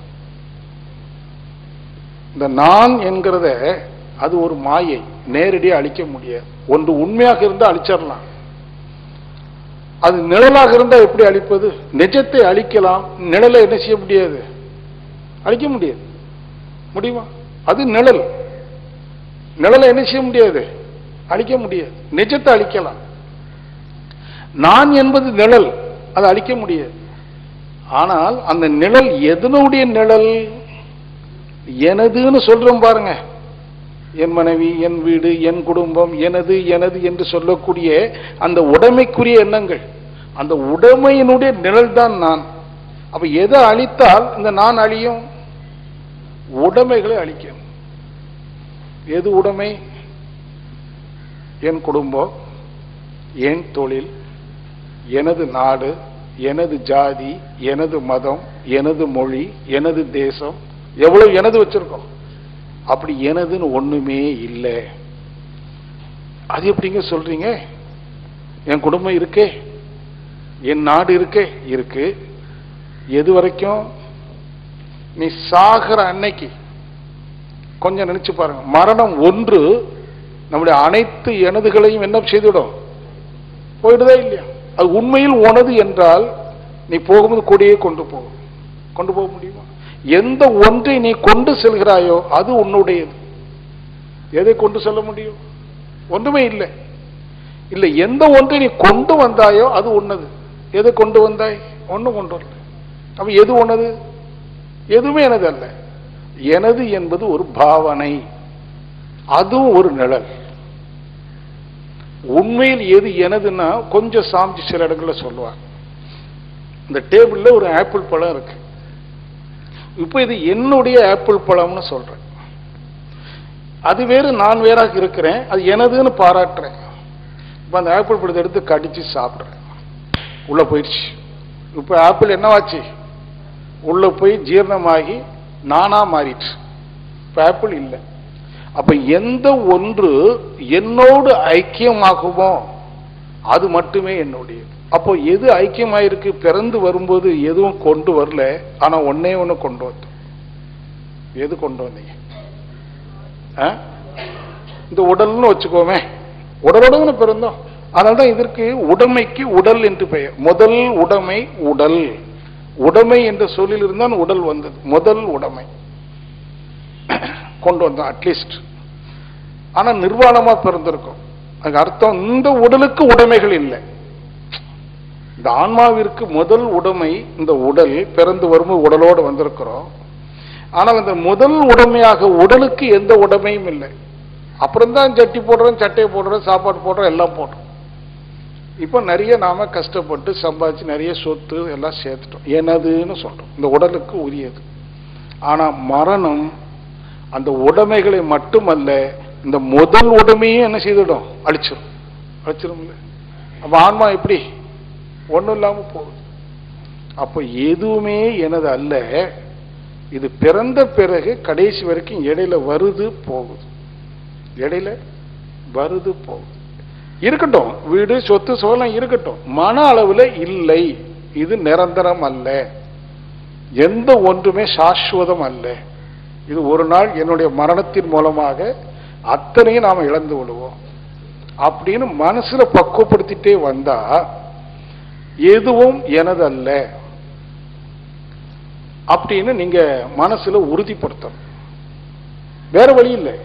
இந்த நான் என்கிறத அது ஒரு மாயை, நேரடியாக அழிக்க முடியாது. ஒன்று உண்மையாக இருந்தால் அழிச்சிடலாம். அது நிழலாக இருந்தா எப்படி அழிப்பது? நிஜத்தை அழிக்கலாம், நிழலை என்ன செய்ய முடியாது? அழிக்க முடியாது. முடியுமா? அது நிழல். நிழலை என்ன செய்ய முடியாது? அழிக்க முடியாது. நிஜத்தை அழிக்கலாம். நான் என்பது நிழல், அதை அழிக்க முடியாது. ஆனால் அந்த நிழல் எதனுடைய நிழல்? எனதுன்னு சொல்றோம் பாருங்க. என் மனைவி, என் வீடு, என் குடும்பம், எனது எனது என்று சொல்லக்கூடிய அந்த உடைமைக்குரிய எண்ணங்கள், அந்த உடைமையினுடைய நிழல் தான் நான். அப்ப எதை அழித்தால் இந்த நான் அழியும்? உடைமைகளை அழிக்கணும். எது உடைமை? என் குடும்பம், என் தொழில், எனது நாடு, எனது ஜாதி, எனது மதம், எனது மொழி, எனது தேசம். எவ்வளவு எனது வச்சிருக்கோம்? அப்படி எனதுன்னு ஒண்ணுமே இல்லை. அது எப்படிங்க சொல்றீங்க? என் குடும்பம் இருக்கே, என் நாடு இருக்கே, இருக்கு. எது வரைக்கும்? நீ சாகிற அன்னைக்கு கொஞ்சம் நினைச்சு பாருங்க. மரணம் ஒன்று நம்முடைய அனைத்து எனதுகளையும் என்ன செய்துவிடும்? போயிடுதா இல்லையா? அது உண்மையில் உனது என்றால் நீ போகும்போது கொடியே கொண்டு போக முடியுமா? எந்த ஒன்றை நீ கொண்டு செல்கிறாயோ அது உன்னுடையது. எதை கொண்டு செல்ல முடியும்? ஒன்றுமே இல்லை. இல்லை, எந்த ஒன்றை நீ கொண்டு வந்தாயோ அது உன்னது. எதை கொண்டு வந்தாய்? ஒன்றும் கொண்டு வரல. அப்ப எது உனது? எதுவுமே எனது அல்ல. எனது என்பது ஒரு பாவனை, அதுவும் ஒரு நிழல். உண்மையில் எது எனதுன்னா கொஞ்சம் சாமிச்சு சில இடங்கள்ல சொல்லுவாங்க. இந்த டேபிள்ல ஒரு ஆப்பிள் பழம் இருக்கு. இப்ப இது என்னுடைய ஆப்பிள் பழம்னு சொல்றேன். அது வேறு, நான் வேறாக இருக்கிறேன். அது எனதுன்னு பாராட்டுறேன். இப்ப அந்த ஆப்பிள் பழத்தை எடுத்து கடிச்சு சாப்பிடுறேன். உள்ள போயிடுச்சு. இப்ப ஆப்பிள் என்னவாச்சு? உள்ள போய் ஜீரணமாகி நானா மாறிடுச்சு. இப்ப ஆப்பிள் இல்லை. அப்ப எந்த ஒன்று என்னோடு ஐக்கியமாகுமோ அது மட்டுமே என்னுடைய. அப்போ எது ஐக்கியமாயிருக்கு? பிறந்து வரும்போது எதுவும் கொண்டு வரல, ஆனா ஒன்னே ஒண்ணு கொண்டு வந்தோம். எது கொண்டு வந்தீங்க? இந்த உடல்னு வச்சுக்கோமே, உடலோட பிறந்தோம். அதனால்தான் இதற்கு உடைமைக்கு உடல் என்று பெயர். முதல் உடைமை உடல். உடைமை என்ற சொல்லில் இருந்தான் உடல் வந்தது. முதல் உடைமை கொண்டு வந்தோம் அட்லீஸ்ட். ஆனா நிர்வாணமா பிறந்திருக்கும். அதுக்கு அர்த்தம் இந்த உடலுக்கு உடைமைகள் இல்லை. இந்த ஆன்மாவிற்கு முதல் உடைமை இந்த உடல். பிறந்து வரும்போது உடலோடு வந்திருக்கிறோம். ஆனால் இந்த முதல் உடைமையாக உடலுக்கு எந்த உடைமையும் இல்லை. அப்புறம்தான் சட்டி போடுறோம், சட்டையை போடுறோம், சாப்பாடு போடுறோம், எல்லாம் போடுறோம். இப்ப நிறைய நாம கஷ்டப்பட்டு சம்பாதிச்சு நிறைய சொத்து எல்லாம் சேர்த்துட்டோம். எனதுன்னு சொல்றோம், இந்த உடலுக்கு உரியது. ஆனா மரணம் அந்த உடைமைகளை மட்டுமல்ல, இந்த முதல் உடைமையும் என்ன செய்துடும்? அழிச்சிடும். அப்ப ஆன்மா எப்படி? ஒண்ணும் இல்லாம போகுது. அப்ப எதுவுமே எனது அல்ல. இது பிறந்த பிறகு கடைசி வரைக்கும் இடையில வருது போகுது. இடையில வருது போகுது. இருக்கட்டும், வீடு சொத்து சோழம் இருக்கட்டும், மன அளவுல இல்லை. இது நிரந்தரம் அல்ல. எந்த ஒன்றுமே சாஸ்வதம் அல்ல. இது ஒரு நாள் என்னுடைய மரணத்தின் மூலமாக அத்தனையும் நாம இழந்து விடுவோம் அப்படின்னு மனசுல பக்குவப்படுத்திட்டே வந்தா எதுவும் எனது அல்ல அப்படின்னு நீங்க மனசுல உறுதிப்படுத்தணும். வேற வழி இல்லை.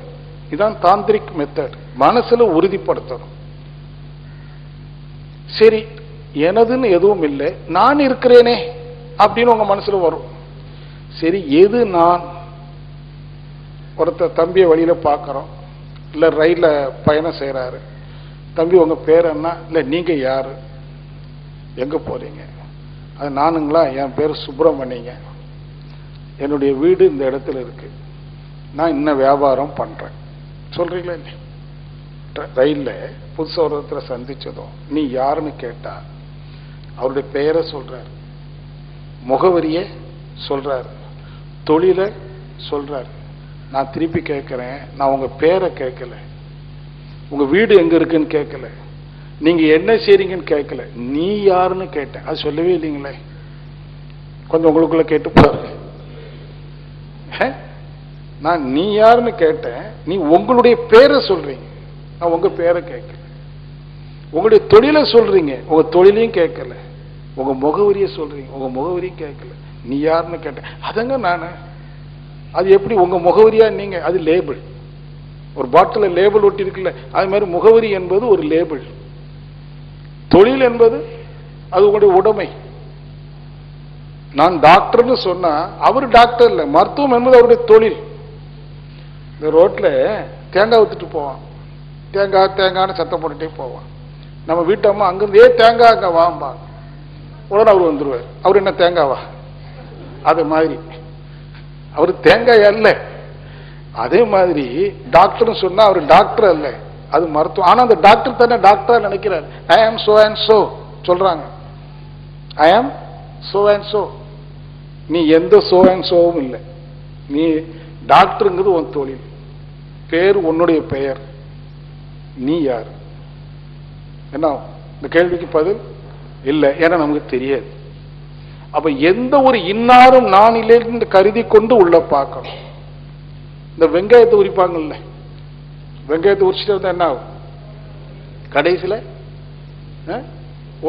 இதுதான் தாந்திரிக் மெத்தட். மனசுல உறுதிப்படுத்தணும். சரி, எனதுன்னு எதுவும் இல்லை, நான் இருக்கிறேனே அப்படின்னு உங்க மனசுல வரும். சரி, எது நான்? ஒருத்தர் தம்பியை வழியில பாக்கிறோம், இல்ல ரயில்ல பயணம் செய்யறாரு. தம்பி உங்க பேர் என்ன? இல்ல நீங்க யாரு, எங்க போறீங்க? அது நானுங்களா, என் பேர் சுப்பிரமணியங்க, என்னுடைய வீடு இந்த இடத்துல இருக்கு, நான் இன்னும் வியாபாரம் பண்றேன் சொல்றீங்களா இல்லையா? ரயில்ல புதுசா ஒருத்தரை சந்திச்சதும் நீ யாருன்னு கேட்டா அவருடைய பெயரை சொல்றாரு, முகவரியை சொல்றாரு, தொழிலை சொல்றாரு. நான் திருப்பி கேட்கிறேன், நான் உங்க பேரை கேட்கல, உங்க வீடு எங்க இருக்குன்னு கேட்கல, நீங்க என்ன செய்றீங்கன்னு கேட்கல, நீ யாருன்னு கேட்டேன். அது சொல்லவே இல்லைங்களே. கொஞ்சம் உங்களுக்குள்ள கேட்டு பாருங்க. நான் நீ யாருன்னு கேட்டேன், நீ உங்களுடைய பேரை சொல்றீங்க, நான் உங்க பேரை கேட்கல. உங்களுடைய தொழிலை சொல்றீங்க, உங்க தொழிலையும் கேட்கல. உங்க முகவரியை சொல்றீங்க, உங்க முகவரியும் கேட்கல. நீ யாருன்னு கேட்டேன். அதங்க நானு. அது எப்படி உங்க முகவரியா? நீங்க அது லேபிள். ஒரு பாட்டில லேபிள் ஒட்டி இருக்குல்ல, அது மாதிரி முகவரி என்பது ஒரு லேபிள். தொழில் என்பது அது உங்களுடைய உடைமை. நான் டாக்டர்னு சொன்னா அவர் டாக்டர் இல்ல, மருத்துவம் என்பது அவருடைய தொழில். இந்த ரோட்ல தேங்காய் வித்துட்டு போவான், தேங்காய் தேங்காய்னு சத்தம் போட்டுட்டே போவான். நம்ம வீட்டு அம்மா அங்கிருந்தே தேங்காய் அங்க வாம்பா, உடனே அவர் வந்துருவார். அவர் என்ன தேங்காவா? அது மாதிரி அவர் தேங்காய் அல்ல. அதே மாதிரி டாக்டர்னு சொன்னா அவர் டாக்டர் அல்ல, அது மருத்துவம். ஆனா அந்த டாக்டர் தானே டாக்டரா நினைக்கிறார். ஐ ஆம் சோ அண்ட் சோ சொல்றாங்க. ஐ ஆம் சோ அண்ட் சோ. நீ எந்த சோ அண்ட் சோவும் இல்லை. நீ டாக்டருங்கிறது உன் தொழில், பேர் உன்னுடைய பெயர். நீ யார்? என்ன இந்த கேள்விக்கு பதில் இல்லை, ஏன்னா நமக்கு தெரியாது. அப்ப எந்த ஒரு இன்னாரும் நான் இல்லை என்று கருதி கொண்டு உள்ள பார்க்கணும். இந்த வெங்காயத்தை உரிப்பாங்கல்ல, வெங்காயத்தை உரிச்சிட்டு வந்தா என்ன ஆகும்? கடைசியில்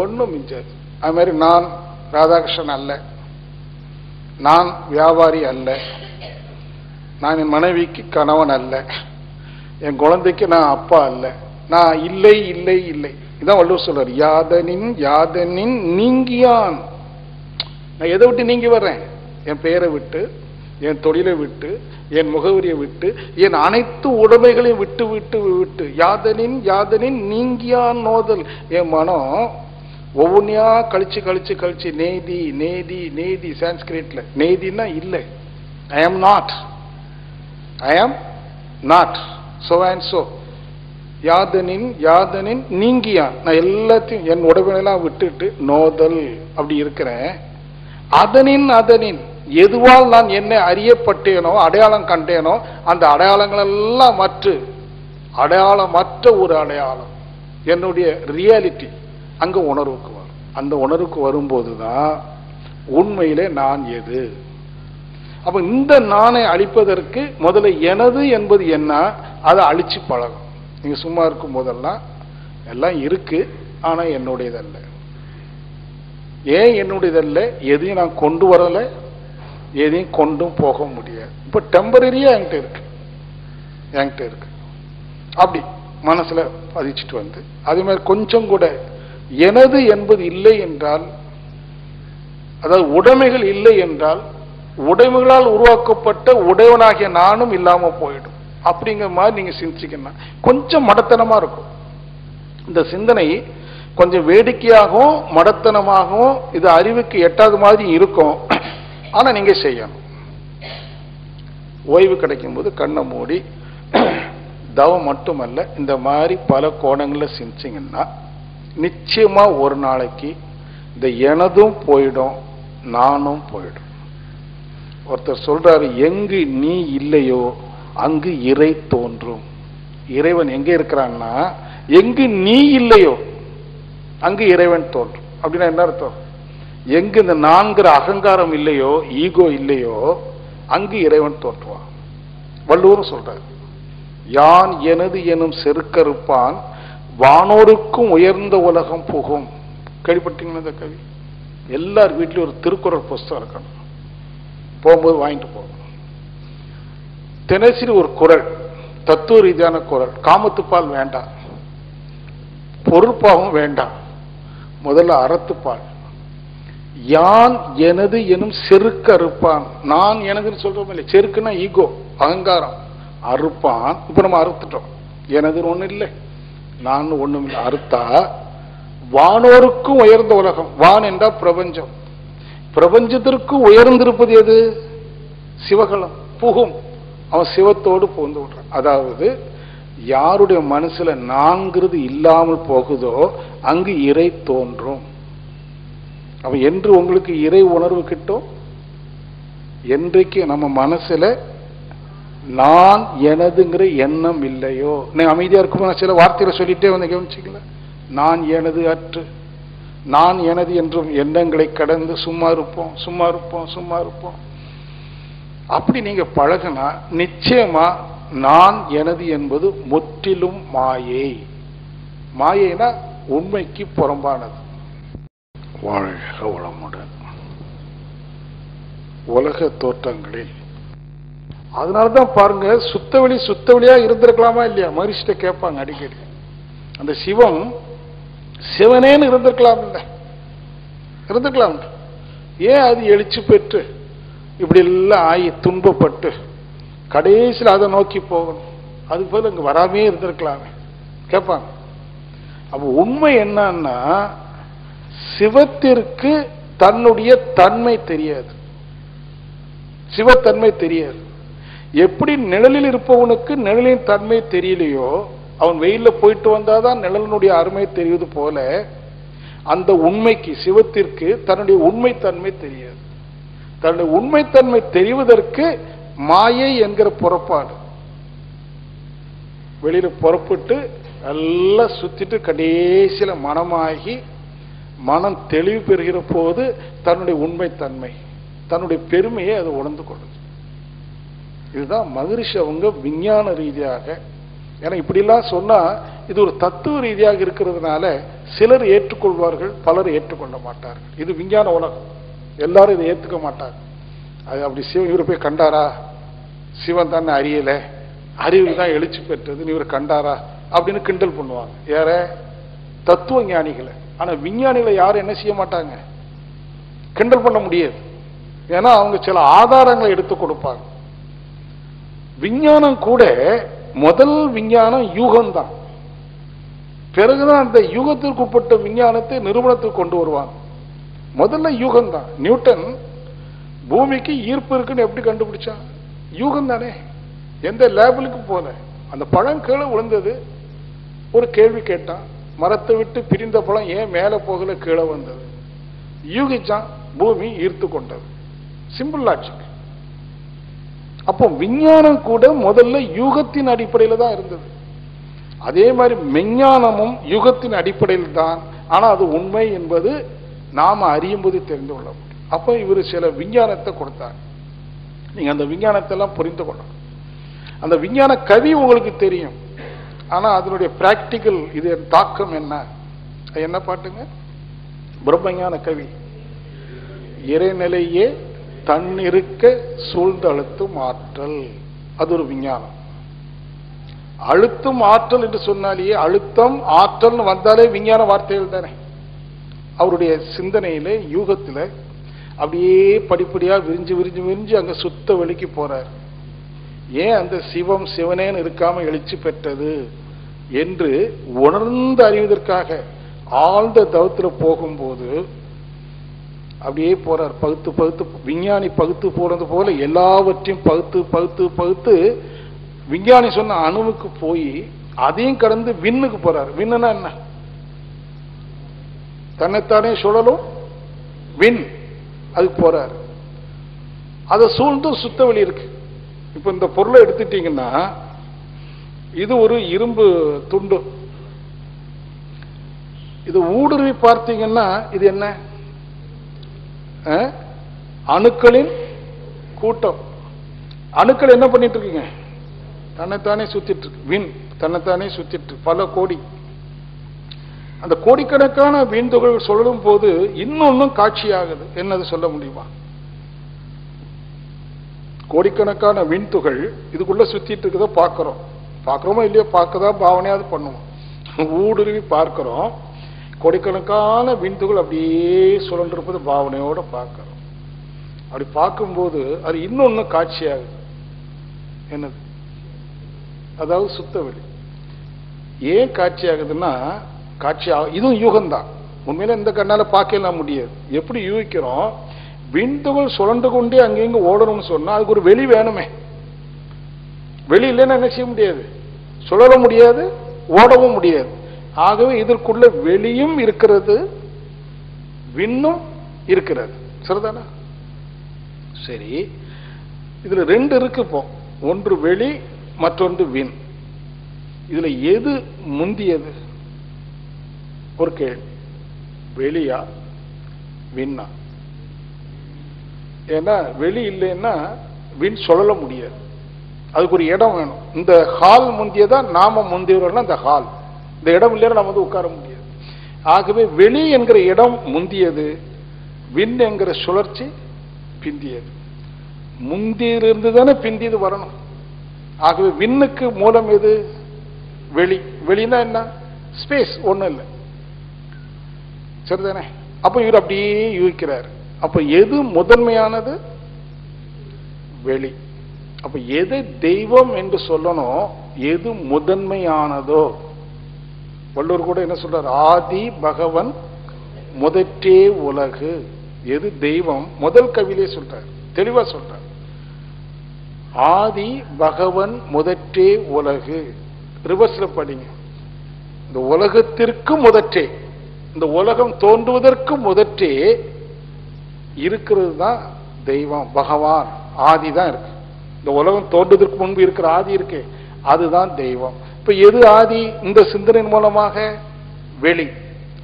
ஒன்றும் மிஞ்சாது. அது மாதிரி நான் ராதாகிருஷ்ணன் அல்ல, நான் வியாபாரி அல்ல, நான் என் மனைவிக்கு கணவன் அல்ல, என் குழந்தைக்கு நான் அப்பா அல்ல, நான் இல்லை இல்லை இல்லை. இதான் வள்ளுவர் சொல்றார், யாதனின் யாதனின் நீங்கியான். நான் எதை விட்டு நீங்கி வர்றேன்? என் பெயரை விட்டு, என் தொழிலை விட்டு, என் முகவரியை விட்டு, என் அனைத்து உடைமைகளையும் விட்டு விட்டு விட்டு யாதனின் யாதனின் நீங்கியான் நோதல். என் மனம் ஒவ்வொன்றையா கழிச்சு கழிச்சு கழிச்சு நேதி நேதி நேதி. சான்ஸ்கிரிட்ல நேதினா இல்லை. ஐ am not, I am not, so and so. யாதனின் யாதனின் நீங்கியான். நான் எல்லாத்தையும் என் உடைமையெல்லாம் விட்டுட்டு நோதல் அப்படி இருக்கிறேன். அதனின் அதனின் எதுவால் நான் என்னை அறியப்பட்டேனோ, அடையாளம் கண்டேனோ, அந்த அடையாளங்கள் எல்லாம் அடையாளமற்ற ஒரு அடையாளம் என்னுடைய ரியாலிட்டி அங்க உணர்வுக்கு வரும். அந்த உணர்வுக்கு வரும்போதுதான் உண்மையிலே நான் எது. அப்ப இந்த நானை அழிப்பதற்கு முதல்ல எனது என்பது என்ன, அதை அழிச்சு பழகும். நீங்க சும்மா இருக்கும் போதெல்லாம் எல்லாம் இருக்கு, ஆனா என்னுடையதல்ல. ஏன் என்னுடையதல்ல? எதையும் நான் கொண்டு வரல, எதையும் கொண்டும் போக முடியாது. இப்ப டெம்பரரியா என்கிட்ட இருக்கு அப்படி மனசுல பதிச்சுட்டு வந்து, அதே மாதிரி கொஞ்சம் கூட எனது என்பது இல்லை என்றால், அதாவது உடைமைகள் இல்லை என்றால், உடைமைகளால் உருவாக்கப்பட்ட உடையவனாகிய நானும் இல்லாம போயிடும். அப்படிங்கிற மாதிரி நீங்க சிந்திச்சிக்கணும். கொஞ்சம் மடத்தனமா இருக்கும் இந்த சிந்தனை, கொஞ்சம் வேடிக்கையாகவும் மடத்தனமாகவும், இது அறிவுக்கு எட்டாத மாதிரி இருக்கும். ஆனா நீங்க செய்யணும். ஓய்வு கிடைக்கும் போது கண்ணை மூடி தவம் மட்டுமல்ல, இந்த மாதிரி பல கோணங்களில் சிந்திச்சிங்கன்னா நிச்சயமா ஒரு நாளைக்கு இந்த எனதும் போயிடும், நானும் போயிடும். ஒருத்தர் சொல்றாரு, எங்கு நீ இல்லையோ அங்கு இறை தோன்றும். இறைவன் எங்க இருக்கிறான்னா, எங்கு நீ இல்லையோ அங்கு இறைவன் தோன்றும். அப்படின்னா என்ன அர்த்தம்? எங்கு இந்த நான்கிற அகங்காரம் இல்லையோ, ஈகோ இல்லையோ, அங்கு இறைவன் தோன்றுவான். வள்ளுவரும் சொல்றார், யான் எனது எனும் செருக்கறுப்பான் வானோருக்கும் உயர்ந்த உலகம் புகும். கேள்விப்பட்டீங்களா இந்த கவி? எல்லார் வீட்லயும் ஒரு திருக்குறள் புஸ்தகம் இருக்கணும், போகும்போது வாங்கிட்டு போகணும். தினசரி ஒரு குறள், தத்துவ ரீதியான குறள். காமத்துப்பால் வேண்டாம், பொருட்பாவும் வேண்டாம், முதல்ல அறத்துப்பால். யான் எனது எனும் செருக்கு அறுப்பான். நான் எனதுன்னு சொல்றோம் இல்லை, செருக்குன்னா ஈகோ, அகங்காரம். அறுப்பான். இப்ப நம்ம அறுத்துட்டோம், எனதுன்னு ஒண்ணு இல்லை, நான் ஒண்ணும் இல்லை. அறுத்தா வானோருக்கும் உயர்ந்த உலகம். வான் என்றா பிரபஞ்சம். பிரபஞ்சத்திற்கும் உயர்ந்திருப்பது எது? சிவகலம். புகும், அவன் சிவத்தோடு புகுந்து விடுறான். அதாவது யாருடைய மனசுல நான்கிறது இல்லாமல் போகுதோ அங்கு இறை தோன்றும். அவன் என்று உங்களுக்கு இறை உணர்வு கிட்டும், என்றைக்கு நம்ம மனசுல நான் எனதுங்கிற எண்ணம் இல்லையோ. நீங்க அமைதியா இருக்கும், சில வார்த்தைகளை சொல்லிட்டே வந்து கவனிச்சிக்கல. நான் எனது அற்று, நான் எனது என்றும் எண்ணங்களை கடந்து சும்மா இருப்போம் சும்மா இருப்போம் சும்மா இருப்போம். அப்படி நீங்க பழகினா நிச்சயமா நான் எனது என்பது முற்றிலும் மாயை. மாயைனா உண்மைக்கு புறம்பானது. வாழ்க வளமுடன். உலக தோற்றங்களில் அதனாலதான் பாருங்க, சுத்தவெளியா இருந்திருக்கலாமா இல்லையா? மகரிஷிட்ட கேட்பாங்க அடிக்கடி. அந்த சிவம் சிவனேன்னு இருந்திருக்கலாம் இல்ல, இருந்திருக்கலாம். ஏன் அது எழுச்சி பெற்று இப்படி எல்லாம் ஆகி துன்பப்பட்டு கடைசியில் அதை நோக்கி போகணும்? அதுக்கு பதில் இங்க வராமே இருந்திருக்கலாமே கேட்பாங்க. அப்ப உண்மை என்னன்னா, சிவத்திற்கு தன்னுடைய தன்மை தெரியாது, சிவத்தன்மை தெரியாது. எப்படி நிழலில் இருப்பவனுக்கு நிழலின் தன்மை தெரியலையோ, அவன் வெயில்ல போயிட்டு வந்தாதான் நிழலினுடைய அருமை தெரிவது போல, அந்த உண்மைக்கு சிவத்திற்கு தன்னுடைய உண்மைத்தன்மை தெரியாது. தன்னுடைய உண்மைத்தன்மை தெரிவதற்கு மாயை என்கிற புறப்பாடு. வெளியில புறப்பட்டு எல்லாம் சுத்திட்டு கடைசியில மனமாகி மனம் தெளிவு பெறுகிற போது தன்னுடைய உண்மைத்தன்மை, தன்னுடைய பெருமையை அது உணர்ந்து கொள்ளுது. இதுதான் மகரிஷி அவங்க விஞ்ஞான ரீதியாக. ஏன்னா இப்படிலாம் சொன்னா இது ஒரு தத்துவ ரீதியாக இருக்கிறதுனால சிலர் ஏற்றுக்கொள்வார்கள், பலர் ஏற்றுக்கொள்ள மாட்டார்கள். இது விஞ்ஞான உலகம், எல்லாரும் இதை ஏற்றுக்க மாட்டாங்க. அது அப்படி சிவன் இவரை போய் கண்டாரா, சிவன் தானே அறியல, அறிவு தான் எழுச்சி பெற்றது, இவர் கண்டாரா அப்படின்னு கிண்டல் பண்ணுவாங்க. யார? தத்துவ ஞானிகளை. ஆனா விஞ்ஞானிகளை யாரும் என்ன செய்ய மாட்டாங்க, கிண்டல் பண்ண முடியாது. ஏன்னா அவங்க சில ஆதாரங்களை எடுத்து கொடுப்பாங்க. விஞ்ஞானம் கூட முதல் விஞ்ஞானம் யூகம்தான், பிறகுதான் அந்த யூகத்திற்கு உட்பட்ட விஞ்ஞானத்தை நிரூபணத்துக்கு கொண்டு வருவாங்க. முதல்ல யூகம் தான். நியூட்டன் பூமிக்கு ஈர்ப்பு இருக்குன்னு எப்படி கண்டுபிடிச்சான்? யூகம் தானே. எந்த லேபிலுக்கு போல, அந்த பழம் கீழே விழுந்தது, ஒரு கேள்வி கேட்டான், மரத்தை விட்டு பிரிந்த பழம் ஏன் மேலே போகல கீழே வந்தது? யூகிச்சான், பூமி ஈர்த்து கொண்டது. Simple logic. அப்போ விஞ்ஞானம் கூட முதல்ல யூகத்தின் அடிப்படையில் தான் இருந்தது. அதே மாதிரி மெஞ்ஞானமும் யுகத்தின் அடிப்படையில் தான். ஆனா அது உண்மை என்பது நாம அறியும் போது தெரிந்து கொள்ள முடியும். அப்ப இவர் சில விஞ்ஞானத்தை கொடுத்தாங்க. நீங்க அந்த விஞ்ஞானத்தை எல்லாம் புரிந்து கொள்ளணும். அந்த விஞ்ஞான கவி உங்களுக்கு தெரியும், ஆனா அதனுடைய பிராக்டிக்கல் இது தாக்கம் என்ன? என்ன பாட்டுங்க? பிரம்மஞான கவி. இறைநிலையே தன்னிருக்க சூழ்ந்து அழுத்தும் ஆற்றல், அது ஒரு விஞ்ஞானம். அழுத்தும் ஆற்றல் என்று சொன்னாலேயே, அழுத்தம் ஆற்றல் வந்தாலே விஞ்ஞான வார்த்தைகள் தானே. அவருடைய சிந்தனையில யூகத்துல அப்படியே படிப்படியா விரிஞ்சு விரிஞ்சு விரிஞ்சு அங்க சுத்த வெளிக்கு போறார். ஏன் அந்த சிவம் சிவனேன்னு இருக்காம எழுச்சி பெற்றது என்று உணர்ந்து அறிவதற்காக ஆழ்ந்த தவத்துல போகும்போது அப்படியே போறார். பகுத்து பகுத்து, விஞ்ஞானி பகுத்து போனது போல எல்லாவற்றையும் பகுத்து பகுத்து பகுத்து விஞ்ஞானி சொன்ன அணுவுக்கு போய் அதையும் கடந்து விண்ணுக்கு போறார். விண்ணுனா என்ன? தன்னைத்தானே சுழலும் விண், அதுக்கு போறார். அதை சூழ்ந்து சுத்த வெளி இருக்கு. இப்ப இந்த பொருளை எடுத்துட்டீங்கன்னா, இது ஒரு இரும்பு துண்டு. இது ஊடுருவி பார்த்தீங்கன்னா இது என்ன? அணுக்களின் கூட்டம். அணுக்கள் என்ன பண்ணிட்டு இருக்கீங்க? தன்னைத்தானே சுத்திட்டு இருக்கு. விண் தன்னைத்தானே சுத்திட்டு பல கோடி. அந்த கோடிக்கணக்கான விண்துகள் சொல்லும் போது இன்னொன்னும் காட்சியாகுது. என்னது சொல்ல முடியுமா? கோடிக்கணக்கான விண்துகள் இதுக்குள்ள சுத்திட்டு இருக்கத பார்க்கிறோம். பார்க்கிறோமோ இல்லையோ, பார்க்கதான் பாவனையாவது பண்ணுவோம். ஊடுருவி பார்க்கிறோம். கோடிக்கணக்கான விண்துகள் அப்படியே சுழன்றிருப்பது பாவனையோட பார்க்கிறோம். அப்படி பார்க்கும்போது அது இன்னொன்னு காட்சியாகுது. என்னது? அதாவது சுத்தவெளி. ஏன் காட்சியாகுதுன்னா, இதுவும் யூகம்தான். உண்மையில இந்த கண்ணால பார்க்கலாம் முடியாது. எப்படி யூகிக்கிறோம்? விண்துகள் சுழண்டு கொண்டே அங்கேயும் ஓடணும்னு சொன்னா அதுக்கு ஒரு வெளி வேணுமே. வெளி இல்லைன்னா என்ன செய்ய முடியாது? சுழல முடியாது, ஓடவும் முடியாது. ஆகவே இதற்குள்ள வெளியும் இருக்கிறது, விண்ணும் இருக்கிறது. சரிதானா? சரி, இதுல ரெண்டு இருக்கு இப்போ. ஒன்று வெளி, மற்றொன்று விண். இதுல எது முந்தியது? ஒரு கேள்வி. வெளியா விண்ணா? ஏன்னா வெளி இல்லைன்னா விண் சுழல முடியாது. அதுக்கு ஒரு இடம் வேணும். இந்த ஹால் முந்தியதா நாம முந்தியவர்கள்? இந்த ஹால், இந்த இடம் இல்லைன்னா நம்ம வந்து உட்கார முடியாது. ஆகவே வெளி என்கிற இடம் முந்தியது, விண் என்கிற சுழற்சி பிந்தியது. முந்தியிலிருந்து தானே பிந்தியது வரணும். ஆகவே விண்ணுக்கு மூலம் எது? வெளி. வெளினா என்ன? ஸ்பேஸ், ஒண்ணும் இல்லை. சரிதானே? அப்ப இவர் அப்படியே யூகிக்கிறார். அப்ப எது முதன்மையானது? வெளி. அப்ப எது தெய்வம் என்று சொல்லணும், எது முதன்மையானதோ. வள்ளுவர் கூட என்ன சொல்றார்? ஆதி பகவன் முதற்றே உலகு. எது தெய்வம்? முதல் கவியிலே சொல்றார், தெளிவா சொல்றார். ஆதி பகவன் முதற்றே உலகு. ரிவர்ஸ்ல படிங்க. இந்த உலகத்திற்கு முதற்றே, இந்த உலகம் தோன்றுவதற்கு முதற்றே இருக்கிறது தான் தெய்வம், பகவான். ஆதி தான் இருக்கு. இந்த உலகம் தோன்றுவதற்கு முன்பு இருக்கிற ஆதி இருக்கு, அதுதான் தெய்வம். இப்ப எது ஆதி? இந்த சிந்தனையின் மூலமாக வெளி.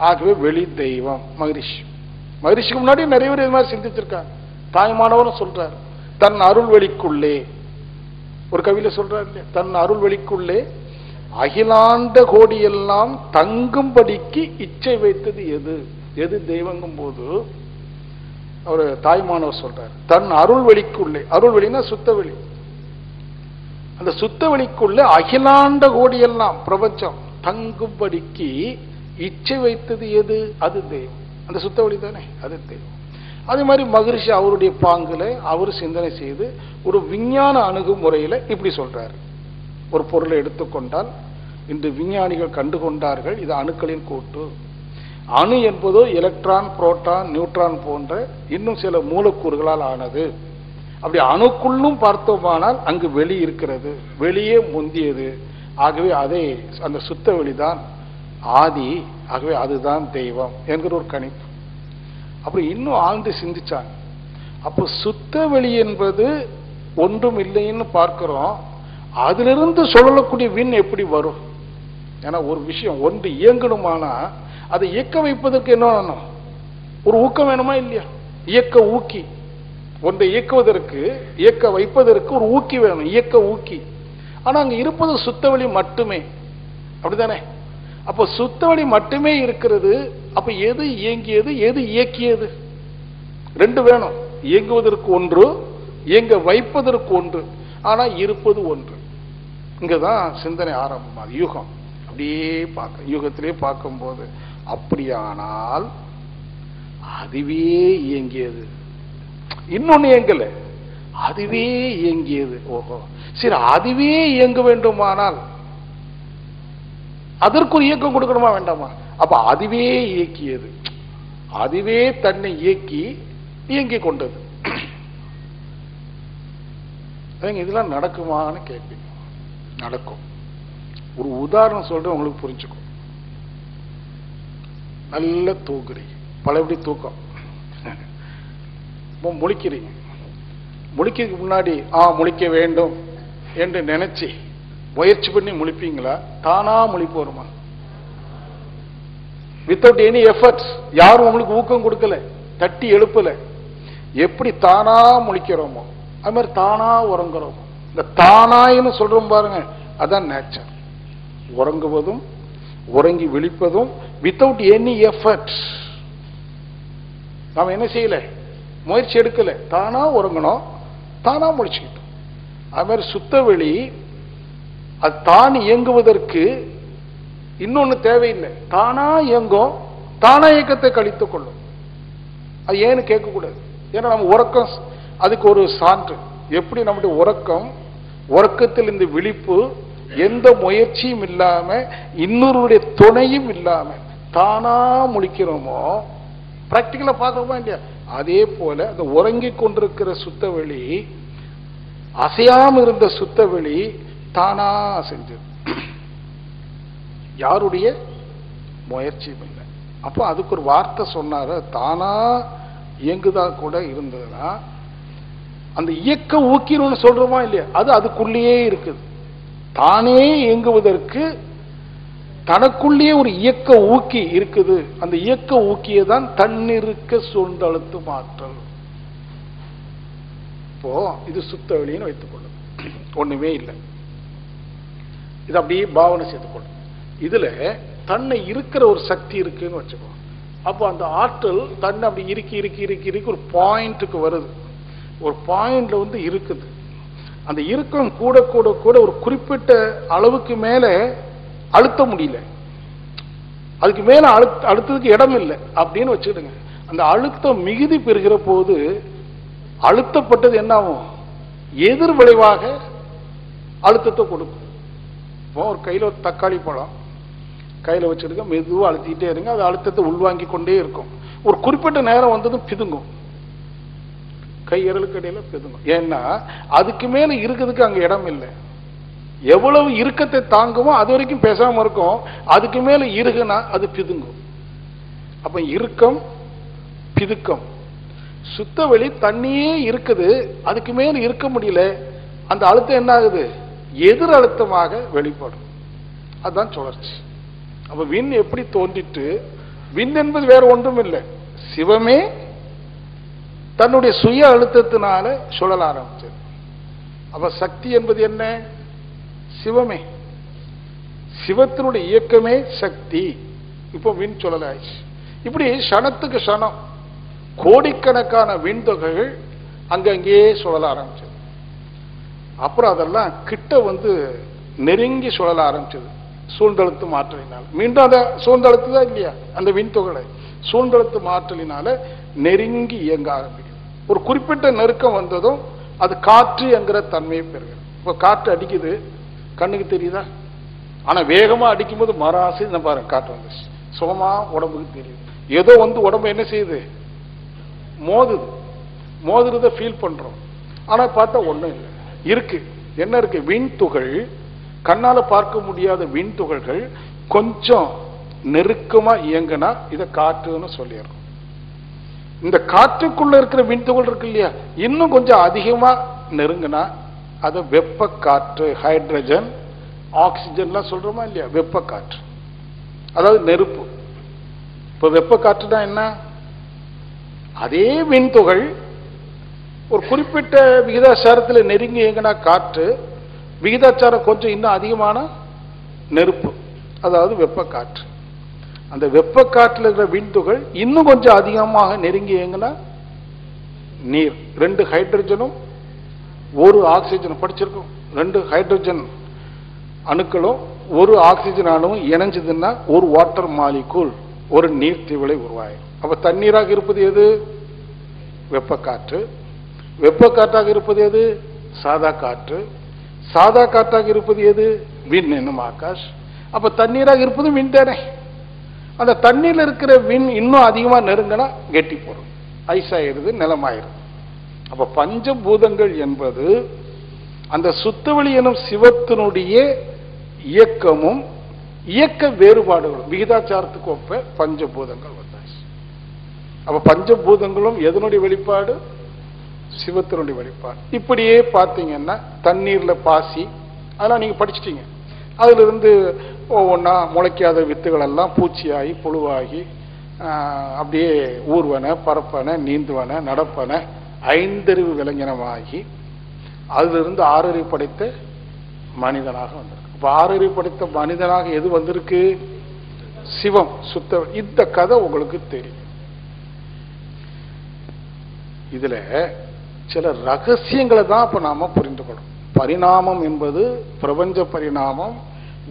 ஆகவே வெளி தெய்வம். மகரிஷிக்கு முன்னாடி நிறைய பேர் இது மாதிரி சிந்திச்சிருக்காங்க. தாய்மானவரும் சொல்றார், தன் அருள் வெளிக்குள்ளே, ஒரு கவியில சொல்றாரு இல்லையா, தன் அருள் வெளிக்குள்ளே அகிலாண்ட கோடியெல்லாம் தங்கும்படிக்கு இச்சை வைத்தது எது? எது தெய்வங்கும் போது அவர் தாய்மானவர் சொல்றார், தன் அருள் வெளிக்குள்ளே. அருள் வெளினா சுத்த வெளி. அந்த சுத்த வெளிக்குள்ள அகிலாண்ட கோடியெல்லாம் பிரபஞ்சம் தங்கும்படிக்கு இச்சை வைத்தது எது? அது தெய்வம். அந்த சுத்த வெளி தானே, அது தெய்வம். அதே மாதிரி மகரிஷி அவருடைய பாங்குல அவர் சிந்தனை செய்து ஒரு விஞ்ஞான அணுகுமுறையில இப்படி சொல்றாரு. ஒரு பொருளை எடுத்துக்கொண்டால் இன்று விஞ்ஞானிகள் கண்டுகொண்டார்கள், இது அணுக்களின் கூட்டு. அணு என்பதோ எலக்ட்ரான், புரோட்டான், நியூட்ரான் போன்ற இன்னும் சில மூலக்கூறுகளால் ஆனது. அப்படி அணுக்குள்ளும் பார்த்தோமானால் அங்கு வெளி இருக்கிறது, வெளியே முந்தியது. ஆகவே அதை அந்த சுத்த வெளிதான் ஆதி, ஆகவே அதுதான் தெய்வம் என்கிற ஒரு கணிப்பு. அப்படி இன்னும் ஆழ்ந்து சிந்திச்சாங்க. அப்போ சுத்த வெளி என்பது ஒன்றும் இல்லைன்னு பார்க்கிறோம். அதிலிருந்து சொல்லக்கூடிய விண் எப்படி வரும்? ஏன்னா ஒரு விஷயம் ஒன்று இயங்கணுமானா அதை இயக்க வைப்பதற்கு என்ன வேணும்? ஒரு ஊக்கம் வேணுமா இல்லையா? இயக்க ஊக்கி. ஒன்றை இயக்குவதற்கு, இயக்க வைப்பதற்கு ஒரு ஊக்கி வேணும், இயக்க ஊக்கி. ஆனா அங்க இருப்பது சுத்தவெளி மட்டுமே, அப்படித்தானே? அப்ப சுத்தவெளி மட்டுமே இருக்கிறது. அப்ப எது இயங்கியது, எது இயக்கியது? ரெண்டு வேணும். இயங்குவதற்கு ஒன்று, இயங்க வைப்பதற்கு ஒன்று. ஆனா இருப்பது ஒன்று. இங்கதான் சிந்தனை ஆரம்பம். யூகம் அப்படியே பார்க்க, யூகத்திலே பார்க்கும்போது அப்படியானால் அதுவே இயங்கியது, இன்னொன்னு இயங்கல, அதுவே இயங்கியது. ஓஹோ, சரி, அதுவே இயங்க வேண்டுமானால் அதற்கு ஒரு இயக்கம் கொடுக்கணுமா வேண்டாமா? அப்ப அதுவே இயக்கியது, அதுவே தன்னை இயக்கி இயங்கிக் கொண்டது. இதெல்லாம் நடக்குமான்னு கேட்பீங்க. நடக்கும். ஒரு உதாரணம் சொல்றேன், உங்களுக்கு புரிஞ்சுக்கும். நல்ல தூக்குறீங்க, பலபடி தூக்கம், முழிக்கிறீங்க. முழிக்கிறதுக்கு முன்னாடி முழிக்க வேண்டும் என்று நினைச்சு முயற்சி பண்ணி முழிப்பீங்களா? தானா முழிப்பு வருமா? Without any efforts. யாரும் உங்களுக்கு ஊக்கம் கொடுக்கல, தட்டி எழுப்பல. எப்படி தானா முழிக்கிறோமோ அது மாதிரி தானா உறங்குறோம். இந்த தானாயின்னு சொல்றோம் பாருங்க, அதான் நேச்சர். உறங்குவதும் உறங்கி விழிப்பதும் வித்தவுட் எனி எஃபர்ட்ஸ். நாம என்ன செய்யல, முயற்சி எடுக்கல, தானா உறங்கணும், தானா முழிச்சுக்கிட்டோம். அது மாதிரி சுத்தவெளி அது தான் இயங்குவதற்கு இன்னொன்னு தேவையில்லை, தானா இயங்கும், தானா இயக்கத்தை கழித்துக் கொள்ளும். அது ஏன்னு கேட்கக்கூடாது. ஏன்னா நம்ம உறக்கம் அதுக்கு ஒரு சான்று. எப்படி நம்முடைய உறக்கம், உறக்கத்தில் இந்த விழிப்பு எந்த முயற்சியும் இல்லாம இன்னொருடைய துணையும் இல்லாம தானா முழிக்கிறோமோ, பிராக்டிக்கலா பார்த்தோமா இல்லையா? அதே போல அந்த உறங்கிக் கொண்டிருக்கிற சுத்தவெளி, அசையாம இருந்த சுத்தவெளி தானா செஞ்சது, யாருடைய முயற்சியும் இல்லை. அப்போ அதுக்கு ஒரு வார்த்தை சொன்னாரு, தானா இயங்குதா கூட இருந்ததுன்னா அந்த இயக்க ஊக்கின்னு சொல்றோமா இல்லையா, அது அதுக்குள்ளேயே இருக்குது. தானே இயங்குவதற்கு தனக்குள்ளேயே ஒரு இயக்க ஊக்கி இருக்குது. அந்த இயக்க ஊக்கியை தான் தன்னிருக்க சூழ்ந்தழுத்து மாற்றல். இப்போ இது சுத்த வெளின்னு வைத்துக் கொள்ளும், ஒண்ணுமே இல்லை. இது அப்படியே பாவனை செய்து கொள்ளும். இதுல தன்னை இருக்கிற ஒரு சக்தி இருக்குன்னு வச்சுக்கோ. அப்போ அந்த ஆற்றல் தன்னை அப்படி இறுக்கி ஒரு பாயிண்ட்டுக்கு வருது. ஒரு பாயிண்ட்ல வந்து இருக்குது. அந்த இறுக்கம் கூட கூட கூட ஒரு குறிப்பிட்ட அளவுக்கு மேல அழுத்த முடியல, அதுக்கு மேல அழுத்தத்துக்கு இடம் இல்லை அப்படின்னு வச்சுக்கிடுங்க. அந்த அழுத்தம் மிகுதி பெறுகிற போது அழுத்தப்பட்டது என்ன ஆகும்? எதிர் விளைவாக அழுத்தத்தை கொடுக்கும். ஒரு கையில ஒரு தக்காளி பழம் கையில வச்சிருக்க, மெதுவாக அழுத்திக்கிட்டே இருங்க, அது அழுத்தத்தை உள்வாங்கி கொண்டே இருக்கும். ஒரு குறிப்பிட்ட நேரம் வந்ததும் பிதுங்கும், கையறலுக்கு இடையில பிதுங்கும். ஏன்னா அதுக்கு மேல இருக்கிறதுக்கு அங்க இடம் இல்லை. எவ்வளவு இறுக்கத்தை தாங்குமோ அது வரைக்கும் பேசாம இருக்கும், அதுக்கு மேல இருக்குன்னா அது பிதுங்கும். அப்ப இறுக்கம் பிதுக்கம். சுத்த வெளி தண்ணியே இருக்குது, அதுக்கு மேல இருக்க முடியல, அந்த அழுத்தம் என்ன ஆகுது? எதிர் அழுத்தமாக வெளிப்படும். அதுதான் சுழற்சி. அப்ப விண் எப்படி தோன்றிட்டு, விண் என்பது வேற ஒன்றும் இல்லை, சிவமே தன்னுடைய சுய அழுத்தத்தினால சுழல ஆரம்பிச்சது. அப்ப சக்தி என்பது என்ன? சிவமே. சிவத்தினுடைய இயக்கமே சக்தி. இப்போ விண் சுழல ஆயிடுச்சு. இப்படி க்ஷணத்துக்கு க்ஷணம் கோடிக்கணக்கான விண்தொகைகள் அங்கங்கேயே சுழல ஆரம்பிச்சது. அப்புறம் அதெல்லாம் கிட்ட வந்து நெருங்கி சுழல ஆரம்பிச்சது சூழ்ந்தழுத்து மாற்றலினால். மீண்டும் அதை சூழ்ந்தழுத்துதான் இல்லையா, அந்த விண்தொகை சூழ்ந்தழுத்து மாற்றலினால நெருங்கி இயங்க ஆரம்பிக்குது. ஒரு குறிப்பிட்ட நெருக்கம் வந்ததும் அது காற்று என்கிற தன்மையை பெறுகிறது. இப்போ காற்று அடிக்குது, கண்ணுக்கு தெரியுதா? ஆனா வேகமா அடிக்கும் போது மராசி பாருங்க காற்று வந்துச்சு, சுகமா உடம்புக்கு தெரியுது. ஏதோ வந்து உடம்பு என்ன செய்யுது? மோதுது. மோதுறத ஃபீல் பண்றோம். ஆனா பார்த்தா ஒண்ணும் இல்லை, இருக்கு. என்ன இருக்கு? விண்துகள், கண்ணால பார்க்க முடியாத விண்துகள்கள் கொஞ்சம் நெருக்கமா இயங்கினா இதை காற்றுன்னு சொல்லிடுறோம். இந்த காற்றுக்குள்ள இருக்கிற விண்துகள் இருக்கு இல்லையா, இன்னும் கொஞ்சம் அதிகமா நெருங்கினா அது வெப்ப காற்று, ஹைட்ரஜன் ஆக்சிஜன்லாம் சொல்றோமா இல்லையா, வெப்ப காற்று, அதாவது நெருப்பு. இப்ப வெப்ப காற்றுனா என்ன? அதே விண்துகள் ஒரு குறிப்பிட்ட விகிதாச்சாரத்தில் நெருங்கி இயங்கினா காற்று, விகிதாச்சாரம் கொஞ்சம் இன்னும் அதிகமான நெருப்பு, அதாவது வெப்ப காற்று. அந்த வெப்ப காற்றில் இருக்கிற விண்துகள் இன்னும் கொஞ்சம் அதிகமாக நெருங்கி இயங்கினா நீர். 2 ஹைட்ரஜனும் 1 ஆக்சிஜனும் படிச்சிருக்கோம். 2 ஹைட்ரஜன் அணுக்களும் 1 ஆக்சிஜன் அணுவும் இணைஞ்சதுன்னா ஒரு வாட்டர் மாலிகூல், ஒரு நீர் திவலை உருவாகும். அப்ப தண்ணீராக இருப்பது எது? வெப்ப காற்று. வெப்ப காற்றாக இருப்பது எது? சாதா காற்று. சாதா காற்றாக இருப்பது எது? விண் என்னும் ஆகாஷ். அப்ப தண்ணீராக இருப்பது விண் தானே. அந்த தண்ணீர்ல இருக்கிற விண் இன்னும் அதிகமா நெருங்கினா கெட்டி போடும், ஐஸாயிருது, நிலமாயிருது. அப்ப பஞ்சபூதங்கள் என்பது அந்த சுத்தவெளி எனும் சிவத்தினுடைய இயக்கமும் இயக்க வேறுபாடுகளும் விகிதாச்சாரத்துக்கு ஒப்ப பஞ்சபூதங்கள் வந்தாச்சு. அப்ப பஞ்சபூதங்களும் எதனுடைய வெளிப்பாடு? சிவத்தினுடைய வெளிப்பாடு. இப்படியே பார்த்தீங்கன்னா தண்ணீர்ல பாசி, அதெல்லாம் நீங்க படிச்சிட்டீங்க. அதுல இருந்து ஒவ்வொன்னா முளைக்காத வித்துகள் எல்லாம் பூச்சியாகி புழுவாகி அப்படியே ஊர்வன, பரப்பன, நீந்துவன, நடப்பன, 5 அறிவு விலங்கினமாகி அதுல இருந்து 6 அறிவு படைத்த மனிதனாக வந்திருக்கு. இப்ப 6 அறிவு படைத்த மனிதனாக எது வந்திருக்கு? சிவம், சுத்த. இந்த கதை உங்களுக்கு தெரியும். இதுல சில ரகசியங்களை தான் இப்ப நாம புரிந்துக்கணும். பரிணாமம் என்பது பிரபஞ்ச பரிணாமம்,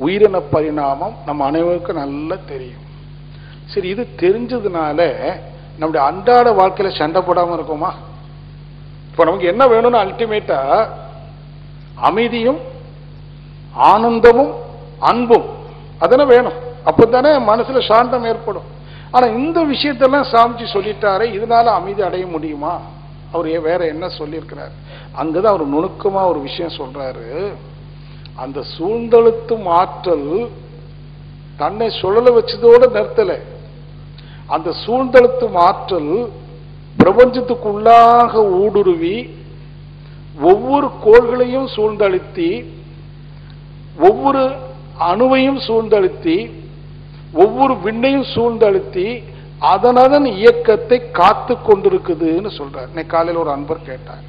உயிரின பரிணாமம் நம்ம அனைவருக்கும் நல்லா தெரியும். சரி, இது தெரிஞ்சதுனால நம்முடைய அன்றாட வாழ்க்கையில சண்டை போடாம இருக்குமா? இப்ப நமக்கு என்ன வேணும்னு அல்டிமேட்டா அமைதியும் ஆனந்தமும் அன்பும் அதனை வேணும். அப்பதானே மனசுல சாந்தம் ஏற்படும். ஆனா இந்த விஷயத்தெல்லாம் சாமிச்சு சொல்லிட்டாரே, இதனால அமைதி அடைய முடியுமா? அவர் வேற என்ன சொல்லியிருக்கிறார்? அங்கதான் அவர் நுணுக்கமா ஒரு விஷயம் சொல்றாரு. அந்த சூழ்ந்தழுத்தும் ஆற்றல் தன்னை சுழல வச்சதோட நிறுத்தல. அந்த சூழ்ந்தழுத்தும் ஆற்றல் பிரபஞ்சத்துக்குள்ளாக ஊடுருவி ஒவ்வொரு கோள்களையும் சூழ்ந்தழுத்தி, ஒவ்வொரு அணுவையும் சூழ்ந்தழுத்தி, ஒவ்வொரு விண்ணையும் சூழ்ந்தழுத்தி அதனதன் இயக்கத்தை காத்து கொண்டிருக்குதுன்னு சொல்றார். இன்னைக்கு காலையில் ஒரு அன்பர் கேட்டார்,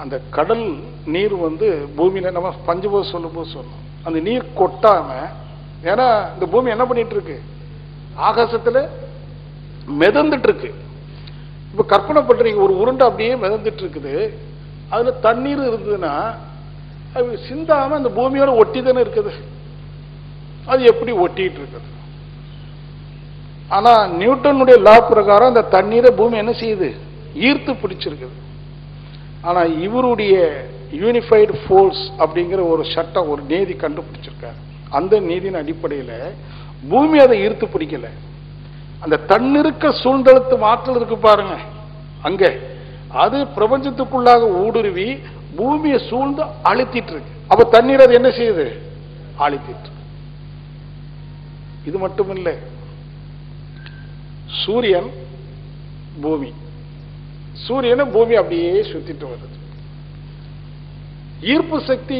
அந்த கடல் நீர் வந்து பூமியில நம்ம பஞ்சபோது சொல்லும் போது சொன்னோம், அந்த நீர் கொட்டாம ஏன்னா இந்த பூமி என்ன பண்ணிட்டு இருக்கு? ஆகாசத்துல மிதந்துட்டு இருக்கு. இப்ப கற்பனை பண்றீங்க, ஒரு உருண்டை அப்படியே மிதந்துட்டு இருக்குது, அதுல தண்ணீர் இருந்ததுன்னா அது சிந்தாம அந்த பூமியோட ஒட்டி தானே இருக்குது. அது எப்படி ஒட்டிட்டு இருக்குது? ஆனா நியூட்டனுடைய லா பிரகாரம் அந்த தண்ணீரை பூமி என்ன செய்யுது? ஈர்த்து பிடிச்சிருக்குது. ஆனா இவருடைய யூனிஃபைடு ஃபோர்ஸ் அப்படிங்கிற ஒரு சட்டம், ஒரு நீதி கண்டுபிடிச்சிருக்காரு. அந்த நீதியின் அடிப்படையில் பூமி அதை ஈர்த்து பிடிக்கல. அந்த தன்னிருக்க சூழ்ந்தெழுத்து மாற்றல் இருக்கு பாருங்க, அங்க அது பிரபஞ்சத்துக்குள்ளாக ஊடுருவி பூமியை சூழ்ந்து அழுத்திட்டு இருக்கு. அப்ப தண்ணீர் அது என்ன செய்யுது? அழுத்திட்டு. இது மட்டும் இல்லை, சூரியன் பூமி, சூரியனை பூமி அப்படியே சுத்திட்டு வருது. ஈர்ப்பு சக்தி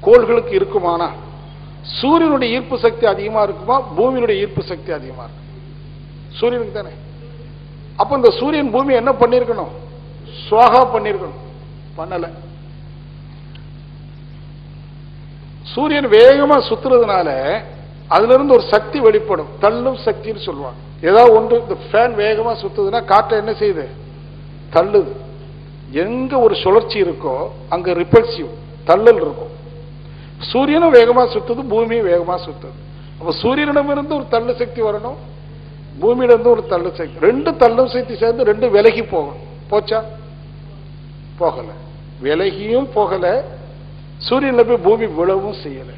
கோள்களுக்கு இருக்குமானா சூரியனுடைய ஈர்ப்பு சக்தி அதிகமா இருக்குமா, பூமியினுடைய ஈர்ப்பு சக்தி அதிகமா இருக்கு? சூரியனுக்கு தானே. அப்ப இந்த சூரியன் பூமி என்ன பண்ணிருக்கணும்? சுவாகா பண்ணிருக்கணும், பண்ணல. சூரியன் வேகமா சுத்துறதுனால அதுல இருந்து ஒரு சக்தி வெளிப்படும், தள்ளும் சக்தின்னு சொல்லுவாங்க. ஏதாவது ஒன்று, இந்த ஃபேன் வேகமா சுத்துதுன்னா காற்றை என்ன செய்யுது? தள்ளுது. எங்க ஒரு சுழற்சி இருக்கோ அங்க ரிப்பல்சிவ், தள்ளல் இருக்கும். சூரியனும் வேகமா சுத்துது, பூமியும் வேகமா சுத்துது. அப்ப சூரியனிடமிருந்து ஒரு தள்ளு சக்தி வரணும், பூமியிலிருந்து ஒரு தள்ளு சக்தி. ரெண்டு தள்ளும் சக்தி சேர்ந்து ரெண்டு விலகி போகணும். போச்சா? போகல. விலகியும் போகல, சூரியன்ல போய் பூமி விழவும் செய்யல.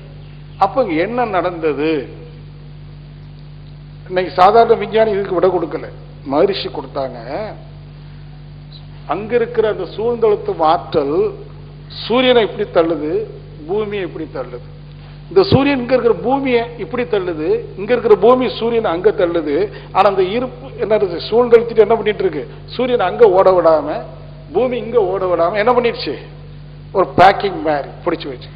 அப்ப என்ன நடந்தது? இன்னைக்கு சாதாரண விஞ்ஞானி இதுக்கு விட கொடுக்கல, மகரிஷி கொடுத்தாங்க. அங்க இருக்கிற அந்த சூழ்ந்தெழுத்தும் ஆற்றல் சூரியனை இப்படி தள்ளுது, பூமியை இப்படி தள்ளுது. இந்த சூரியன் இங்க இருக்கிற பூமியை இப்படி தள்ளுது, இங்க இருக்கிற பூமி சூரியன் அங்க தள்ளுது. ஆனா அந்த இருப்பு என்ன சூழ்ந்தெழுத்திட்டு என்ன பண்ணிட்டு இருக்கு? சூரியன் அங்க ஓட விடாம பூமி இங்க ஓட விடாம என்ன பண்ணிடுச்சு? ஒரு பேக்கிங் மாதிரி பிடிச்சு வச்சு.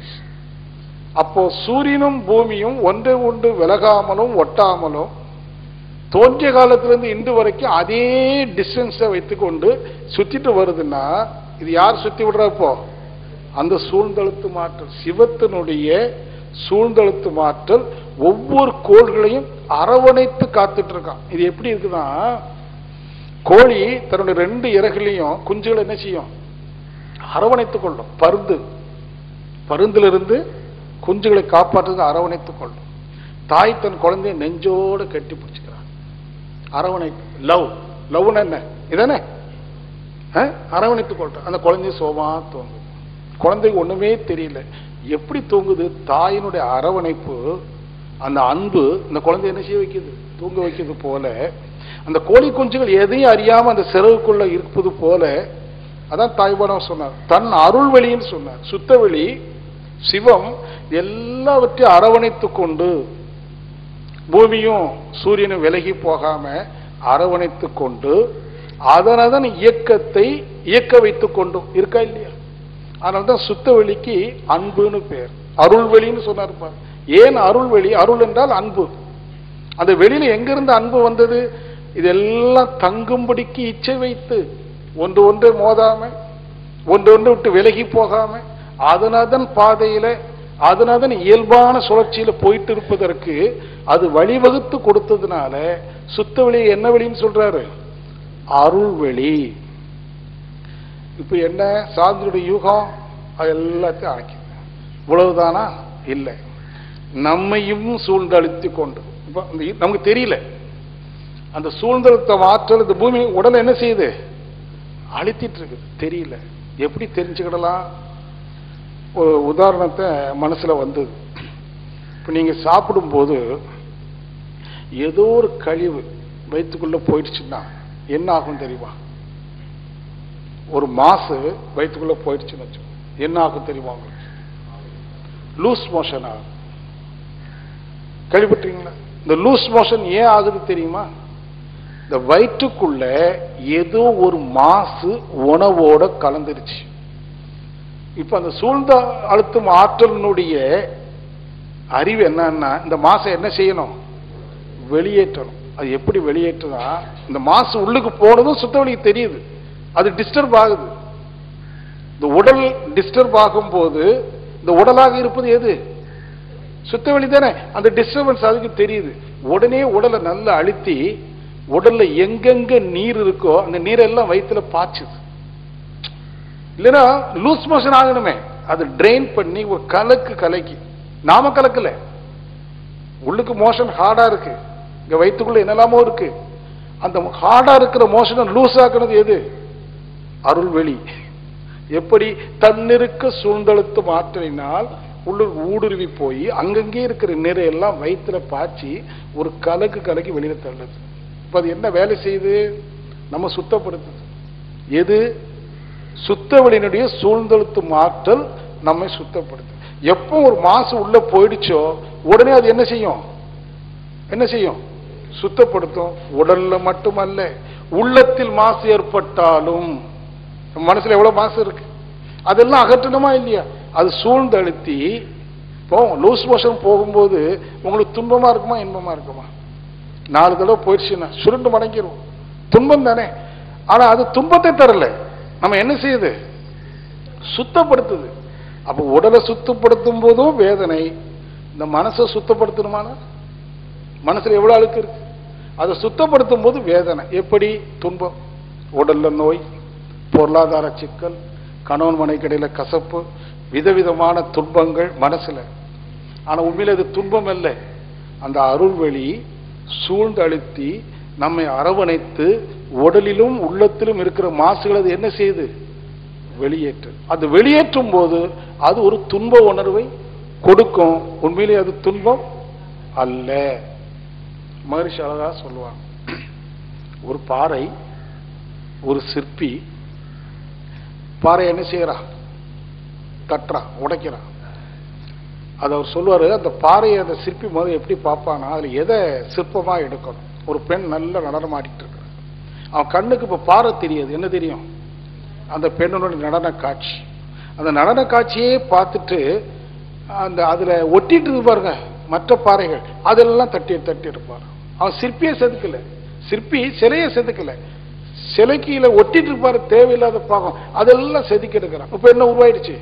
அப்போ சூரியனும் பூமியும் ஒன்றை ஒன்று விலகாமலும் ஒட்டாமலும் தோன்றிய காலத்திலிருந்து இன்று வரைக்கும் அதே டிஸ்டன்ஸை வைத்துக்கொண்டு சுத்திட்டு வருதுன்னா இது யார் சுத்தி விடுறப்போ? அந்த சூழ்ந்தெழுத்து மாற்றல், சிவத்தினுடைய சூழ்ந்தெழுத்து மாற்றல் ஒவ்வொரு கோள்களையும் அரவணைத்து காத்துட்டு இருக்கான். இது எப்படி இருக்குன்னா, கோழி தன்னுடைய ரெண்டு இறகுலையும் குஞ்சுகளை என்ன செய்யும்? அரவணைத்துக் கொள்ளும். பருந்திலிருந்து குஞ்சுகளை காப்பாற்றுறது அரவணைத்துக் கொள்ளும். தாய் தன் குழந்தைய நெஞ்சோடு கட்டி பிடிச்சுக்கிறான். அரவணைப்பு, லவ்னா என்ன? இதானே அரவணைத்துக் கொள்ற. அந்த குழந்தைய சோமா தூங்குது. குழந்தைக்கு ஒண்ணுமே தெரியல, எப்படி தூங்குது? தாயினுடைய அரவணைப்பு, அந்த அன்பு இந்த குழந்தை என்ன செய்ய வைக்குது? தூங்க வைக்கிறது போல அந்த கோழி குஞ்சுகள் எதையும் அறியாம அந்த சிறகுக்குள்ள இருப்பது போல. அதான் தாய்பாடம் சொன்னார், தன் அருள் வெளின்னு சொன்னார். சுத்தவெளி சிவம் எல்லாவற்றையும் அரவணைத்துக் கொண்டு, பூமியும் சூரியனும் விலகி போகாம அரவணைத்துக் கொண்டு அதனதன் இயக்கத்தை இயக்க வைத்துக் கொண்டும் இருக்கா இல்லையா? அதனால்தான் சுத்தவெளிக்கு அன்புன்னு பேர். அருள்வெளின்னு சொன்னார். ஏன் அருள்வெளி? அருள் என்றால் அன்பு. அந்த வெளியில எங்கிருந்து அன்பு வந்தது? இதெல்லாம் தங்கும்படிக்கு இச்சை வைத்து ஒன்று ஒன்று மோதாம ஒன்று ஒன்று விட்டு விலகி போகாம அதனதன் பாதையில அதனதன் இயல்பான சுழற்சியில போயிட்டு இருப்பதற்கு அது வழிவகுத்து கொடுத்ததுனால சுத்தவெளி என்ன வெளின்னு சொல்றாரு? அருள்வெளி. இப்ப என்ன சாந்தியுடைய யூகம் எல்லாத்தையும் அழைக்குது. இவ்வளவுதானா? இல்லை, நம்மையும் சூழ்ந்தழுத்தி கொண்டு. இப்ப நமக்கு தெரியல, அந்த சூழ்ந்தழுத்த ஆற்றல் இந்த பூமி உடல் என்ன செய்யுது? அழுத்திட்டு இருக்கு. தெரியல. எப்படி தெரிஞ்சுக்கிடலாம்? ஒரு உதாரணத்தை மனசுல வந்தது. இப்ப நீங்க சாப்பிடும் போது ஏதோ ஒரு கழிவு வயிற்றுக்குள்ள போயிடுச்சுன்னா என்ன ஆகும் தெரியுமா? ஒரு மாசு வயிற்றுக்குள்ள போயிடுச்சுன்னு வச்சு என்ன ஆகும் தெரியுமா உங்களுக்கு? லூஸ் மோஷன் ஆகும். கேள்விப்பட்டீங்களா? இந்த லூஸ் மோஷன் ஏன் ஆகுது தெரியுமா? இந்த வயிற்றுக்குள்ள ஏதோ ஒரு மாசு உணவோட கலந்துருச்சு. இப்ப அந்த சூழ்ந்த அழுத்தும் ஆற்றலினுடைய அறிவு என்னன்னா, இந்த மாசை என்ன செய்யணும்? வெளியேற்றணும். அது எப்படி வெளியேற்றுனா, இந்த மாசு உள்ளுக்கு போனதும் சுத்தவெளிக்கு தெரியுது, அது டிஸ்டர்ப் ஆகுது. இந்த உடல் டிஸ்டர்ப் ஆகும் போது இந்த உடலாக இருப்பது எது? சுத்த வெளி தானே. அந்த டிஸ்டர்பன்ஸ் அதுக்கு தெரியுது. உடனே உடலை நல்லா அழுத்தி உடல்ல எங்கெங்க நீர் இருக்கோ அந்த நீரெல்லாம் வயிற்றுல பாய்ச்சுது. இல்லைன்னா லூஸ் மோஷன் ஆகணுமே, அது ட்ரெயின் பண்ணி ஒரு கலக்கி நாம கலக்கல. உள்ளுக்கு மோஷன் ஹார்டா இருக்கு, இங்க வயிற்றுக்குள்ள என்னெல்லாமோ இருக்கு. அந்த ஹார்டா இருக்கிற மோஷனை லூஸ் ஆக்குனது எது? அருள்வெளி. எப்படி? தன்னிருக்க சூழ்ந்தெழுத்து மாற்றினால் உள்ளூர் ஊடுருவி போய் அங்கங்கே இருக்கிற நிறையெல்லாம் வயிற்றுல பாய்ச்சி ஒரு கலக்கி வெளியில தள்ளுது. இப்ப அது என்ன வேலை செய்யுது? நம்ம சுத்தப்படுத்துது. எது? சுத்தவெளியினுடைய சூழ்ந்தெழுத்து மாற்றல் நம்மை சுத்தப்படுத்து. எப்போ ஒரு மாசு உள்ள போயிடுச்சோ உடனே அது என்ன செய்யும்? சுத்தப்படுத்தும். உடல்ல மட்டுமல்ல, உள்ளத்தில் மாசு ஏற்பட்டாலும், மனசுல எவ்வளவு மாசு இருக்கு அதெல்லாம் அகற்றணுமா இல்லையா? அது சூழ்ந்தழுத்தி லூஸ் மோஷன் போகும்போது உங்களுக்கு துன்பமா இருக்குமா இன்பமா இருக்குமா? 4 தடவை போயிடுச்சுன்னா சுருண்டு மடங்கிடும். துன்பம் தானே. ஆனா அது துன்பத்தை தரல, நம்ம என்ன செய்யுது? சுத்தப்படுத்துது. அப்ப உடலை சுத்தப்படுத்தும் போதும் வேதனை, இந்த மனசை சுத்தப்படுத்தணுமான மனசுல எவ்வளவு அழுக்கு இருக்கு, அதை சுத்தப்படுத்தும் போது வேதனை. எப்படி? துன்பம், உடல்ல நோய், பொருளாதார சிக்கல், கணவன் மனைவிக்கிடையில கசப்பு, விதவிதமான துன்பங்கள் மனசுல. ஆனா உண்மையில அது துன்பம் அல்ல. அந்த அருள்வெளி சூழ்ந்து அழுத்தி நம்மை அரவணைத்து உடலிலும் உள்ளத்திலும் இருக்கிற மாசுகளை அது என்ன செய்யுது? வெளியேற்று. அது வெளியேற்றும் போது அது ஒரு துன்ப உணர்வை கொடுக்கும். உண்மையிலே அது துன்பம் அல்ல. மகரிஷி அழகா சொல்லுவாங்க, ஒரு பாறை, ஒரு சிற்பி பாறை என்ன செய்யறான்? தட்டுறான், உடைக்கிறான். அது அவர் சொல்லுவாரு, அந்த பாறையை அந்த சிற்பி முதல்ல எப்படி பார்ப்பானா, அதுல எதை சிற்பமா எடுக்கணும். ஒரு பெண் நல்ல நடனம் ஆடிட்டு இருக்க, அவன் கண்ணுக்கு இப்ப பாறை தெரியாது, என்ன தெரியும்? அந்த பெண்ணுடைய நடன காட்சி. அந்த நடன காட்சியே பார்த்துட்டு அந்த அதுல ஒட்டிட்டு பாருங்க மற்ற பாறைகள், அதெல்லாம் தட்டி இருப்பார். அவன் சிற்பியை செதுக்கல, சிற்பி சிலையை செதுக்கல, சிலைக்கீழ ஒட்டிட்டு இருப்பாரு தேவையில்லாத பாகம், அதெல்லாம் செதுக்கி எடுக்கிறான். இப்ப என்ன உருவாயிடுச்சு?